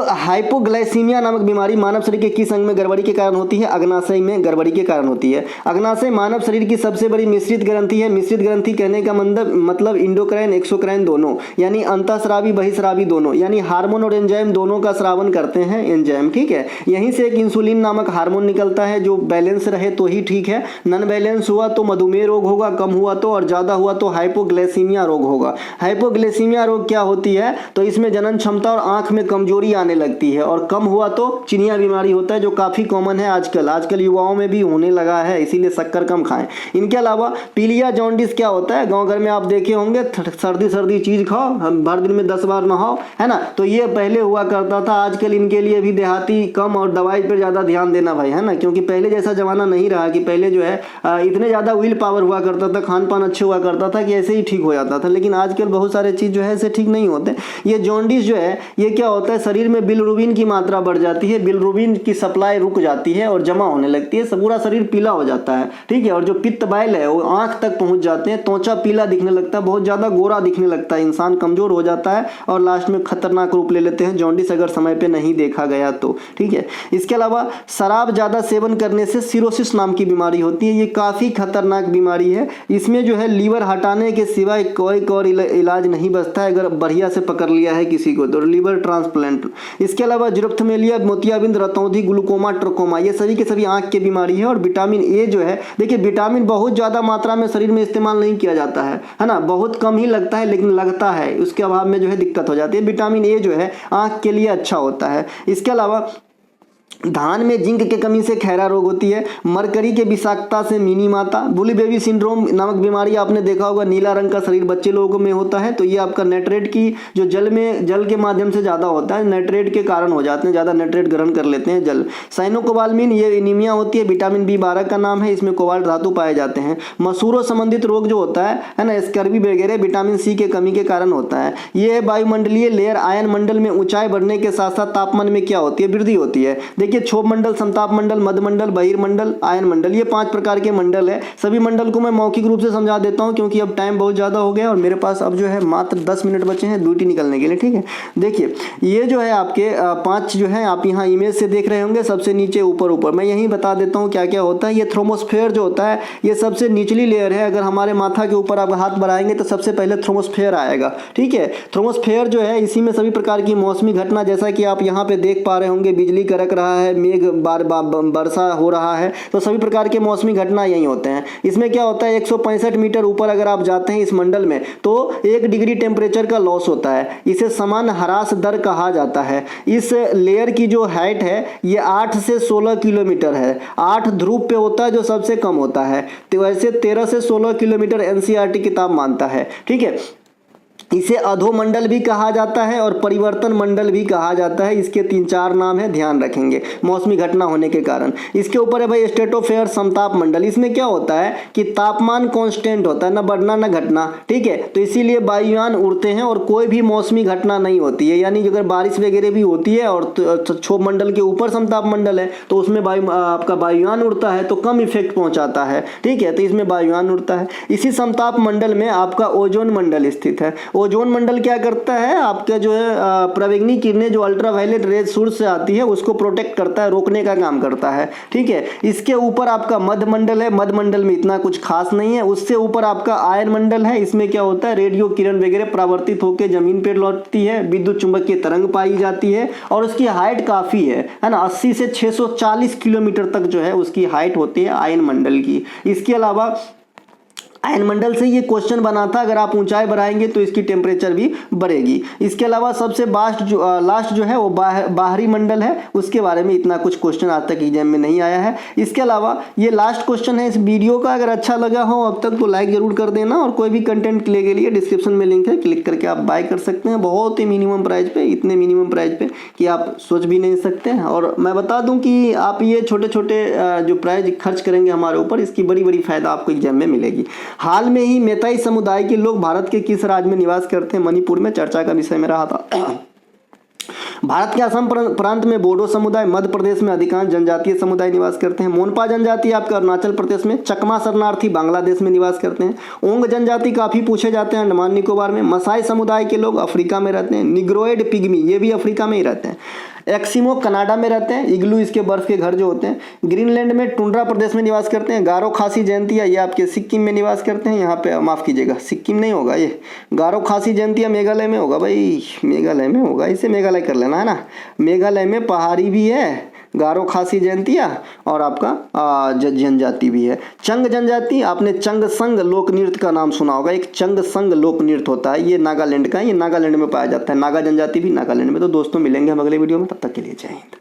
हाइपोग्लाइसीमिया नामक बीमारी मानव शरीर के किस अंग में गड़बड़ी के कारण होती है, अग्नाशय में गड़बड़ी के कारण होती है। अग्नाशय मानव शरीर की सबसे बड़ी मिश्रित ग्रंथि है। मिश्रित ग्रंथि कहने का मतलब इंडोक्राइन एक्सोक्राइन दोनों, यानी अंतःस्रावी बहिस्रावी दोनों, यानी हार्मोन और एंजाइम दोनों का स्रावन करते हैं एंजाइम, ठीक है। यहीं से एक इंसुलिन नामक हार्मोन निकलता है, जो बैलेंस रहे तो ही ठीक है, नॉन बैलेंस हुआ तो मधुमेह रोग होगा, कम हुआ तो, और ज़्यादा हुआ तो हाइपोग्लाइसीमिया रोग होगा। हाइपोग्लाइसीमिया रोग क्या होती है, तो इसमें जनन क्षमता और आँख में कमजोरी कमजोरी आने लगती है, और कम हुआ तो चिनिया बीमारी होता है, जो काफ़ी कॉमन है आजकल युवाओं में भी होने लगा है, इसीलिए शक्कर कम खाएं। इनके अलावा पीलिया जॉन्डिस क्या होता है, गाँव घर में आप देखे होंगे, सर्दी चीज़ खाओ, हम भर दिन में 10 बार नहाओ, है ना। तो ये पहले हुआ करता था, आजकल इनके लिए भी देहाती कम और दवाई पर ज़्यादा ध्यान देना भाई, है ना, क्योंकि पहले जैसा ज़माना नहीं रहा कि पहले जो है इतने ज़्यादा विल पावर हुआ करता था, खान पान अच्छे हुआ करता था कि ऐसे ही ठीक हो जाता था। लेकिन आजकल बहुत सारे चीज़ जो है ऐसे ठीक नहीं होते। ये जॉन्डिस जो है ये क्या होता है, शरीर में बिलिरुबिन की मात्रा बढ़ जाती है, बिलिरुबिन की सप्लाई रुक जाती है और जमा होने लगती है, पूरा शरीर पीला हो जाता है, ठीक है। और जो पित्त बाइल है वो आंख तक पहुंच जाते हैं, त्वचा पीला दिखने लगता है, बहुत ज़्यादा गोरा दिखने लगता है, इंसान कमज़ोर हो जाता है और लास्ट में खतरनाक रूप ले लेते हैं जॉन्डिस, अगर समय पे नहीं देखा गया तो, ठीक है। इसके अलावा शराब ज़्यादा सेवन करने से सिरोसिस नाम की बीमारी होती है, ये काफ़ी खतरनाक बीमारी है। इसमें जो है लीवर हटाने के सिवाय कोई और इलाज नहीं बचता है, अगर बढ़िया से पकड़ लिया है किसी को तो लीवर ट्रांसप्लांट। इसके अलावा जीरोफ्थेलिया, मोतियाबिंद, रतौंधी, ग्लूकोमा, ट्रकोमा, ये सभी के सभी आँख की बीमारी है। और विटामिन ए जो है, देखिए विटामिन बहुत ज़्यादा मात्रा में शरीर में इस्तेमाल नहीं किया जाता है ना, बहुत कम ही लगता है, लेकिन लगता है, उसके अभाव में जो है दिक्कत हो जाती है। विटामिन ए जो है आँख के लिए अच्छा होता है। इसके अलावा धान में जिंक के कमी से खैरा रोग होती है, मरकरी के विषाक्तता से मिनी माता, बुली बेबी सिंड्रोम नामक बीमारी आपने देखा होगा, नीला रंग का शरीर बच्चे लोगों में होता है, तो ये आपका नाइट्रेट की जो जल के माध्यम से ज़्यादा होता है, नाइट्रेट के कारण हो जाते हैं, ज़्यादा नाइट्रेट ग्रहण कर लेते हैं जल। साइनोकोबाल्मिन, ये एनीमिया होती है, विटामिन B12 का नाम है, इसमें कोबाल्ट धातु पाए जाते हैं। मसूरों संबंधित रोग जो होता है ना, स्कर्वी वगैरह विटामिन C के कमी के कारण होता है। ये वायुमंडलीय लेयर, आयन मंडल में ऊंचाई बढ़ने के साथ साथ तापमान में क्या होती है, वृद्धि होती है। देखिए क्षोभ मंडल, समताप मंडल, मध्य मंडल, बहिर्मंडल, आयन मंडल, ये 5 प्रकार के मंडल है। सभी मंडल को मैं मौखिक रूप से समझा देता हूं क्योंकि अब टाइम बहुत ज़्यादा हो गया और मेरे पास अब जो है मात्र 10 मिनट बचे हैं ड्यूटी निकलने के लिए, ठीक है। देखिए ये जो है आपके 5 जो है आप यहाँ इमेज से देख रहे होंगे, सबसे नीचे ऊपर मैं यहीं बता देता हूँ क्या क्या होता है। ये थर्मोस्फेयर जो होता है ये सबसे निचली लेयर है, अगर हमारे माथा के ऊपर आप हाथ बढ़ाएंगे तो सबसे पहले थर्मोस्फेयर आएगा, ठीक है। थर्मोस्फेयर जो है इसी में सभी प्रकार की मौसमी घटना, जैसा कि आप यहाँ पे देख पा रहे होंगे, बिजली कड़क रहा है, मेघ वर्षा हो रहा है, तो सभी प्रकार के मौसमी घटना यही होते हैं। इसमें क्या होता है 165 मीटर ऊपर अगर आप जाते हैं इस मंडल में तो 1 डिग्री टेम्परेचर का लॉस होता है, इसे समान ह्रास दर कहा जाता है। इस लेयर की जो हाइट है ये 8 से 16 किलोमीटर है, 8 ध्रुव पे होता है जो सबसे कम होता है, तो वैसे 13 से 16 किलोमीटर NCERT किताब मानता है, ठीक है। इसे अधोमंडल भी कहा जाता है और परिवर्तन मंडल भी कहा जाता है, इसके 3-4 नाम है, ध्यान रखेंगे मौसमी घटना होने के कारण। इसके ऊपर है भाई स्ट्रेटोस्फेयर, समताप मंडल, इसमें क्या होता है कि तापमान कांस्टेंट होता है, ना बढ़ना ना घटना, ठीक है, तो इसीलिए वायुयान उड़ते हैं और कोई भी मौसमी घटना नहीं होती है। यानी अगर बारिश वगैरह भी होती है और क्षोभ मंडल के ऊपर समताप मंडल है तो उसमें आपका वायुयान उड़ता है तो कम इफेक्ट पहुंचाता है, ठीक है, तो इसमें वायुयान उड़ता है। इसी समताप मंडल में आपका ओजोन मंडल स्थित है। ओजोन मंडल क्या करता है, आपका जो है प्रवेगनी किरणें जो अल्ट्रावायलेट रेज सूर्य से आती है उसको प्रोटेक्ट करता है, रोकने का काम करता है, ठीक है। इसके ऊपर आपका मध्य मंडल है, मध्य मंडल में इतना कुछ खास नहीं है। उससे ऊपर आपका आयन मंडल है, इसमें क्या होता है रेडियो किरण वगैरह परावर्तित होकर जमीन पर लौटती है, विद्युत चुंबकीय तरंग पाई जाती है और उसकी हाइट काफ़ी है ना, 80 से 640 किलोमीटर तक जो है उसकी हाइट होती है आयन मंडल की। इसके अलावा आयन मंडल से ये क्वेश्चन बना था, अगर आप ऊंचाई बढ़ाएंगे तो इसकी टेम्परेचर भी बढ़ेगी। इसके अलावा सबसे लास्ट जो है वो बाहरी मंडल है, उसके बारे में इतना कुछ क्वेश्चन आज तक एग्जाम में नहीं आया है। इसके अलावा ये लास्ट क्वेश्चन है इस वीडियो का, अगर अच्छा लगा हो अब तक तो लाइक जरूर कर देना और कोई भी कंटेंट के लिए डिस्क्रिप्शन में लिंक है, क्लिक करके आप बाय कर सकते हैं बहुत ही मिनिमम प्राइस पे, इतने मिनिमम प्राइस पे कि आप सोच भी नहीं सकते हैं। और मैं बता दूं कि आप ये छोटे छोटे जो प्राइस खर्च करेंगे हमारे ऊपर, इसकी बड़ी बड़ी फायदा आपको एग्जाम में मिलेगी। हाल में ही मेताई समुदाय के लोग भारत के किस राज्य में निवास करते हैं, मणिपुर में, चर्चा का विषय में रहा था। भारत के असम प्रांत में बोडो समुदाय, मध्य प्रदेश में अधिकांश जनजातीय समुदाय निवास करते हैं। मोनपा जनजाति आपके अरुणाचल प्रदेश में, चकमा शरणार्थी बांग्लादेश में निवास करते हैं। ओंग जनजाति काफी पूछे जाते हैं अंडमान निकोबार में। मसाई समुदाय के लोग अफ्रीका में रहते हैं। निग्रोइड पिग्मी ये भी अफ्रीका में ही रहते हैं। एक्सिमो कनाडा में रहते हैं। इग्लू इसके बर्फ के घर जो होते हैं। ग्रीनलैंड में टुंड्रा प्रदेश में निवास करते हैं। गारो खासी जयंतिया ये आपके सिक्किम में निवास करते हैं। यहाँ पे माफ़ कीजिएगा सिक्किम नहीं होगा, ये गारो खासी जयंतिया मेघालय में होगा भाई, मेघालय में होगा, इसे मेघालय कर लेना है ना। मेघालय में पहाड़ी भी है, गारो खासी जयंतिया और आपका जनजाति भी है। चंग जनजाति, आपने चंग संग लोक नृत्य का नाम सुना होगा। एक चंग संग लोक नृत्य होता है, ये नागालैंड का है, ये नागालैंड में पाया जाता है। नागा जनजाति भी नागालैंड में। तो दोस्तों मिलेंगे हम अगले वीडियो में, तब तक के लिए जय हिंद।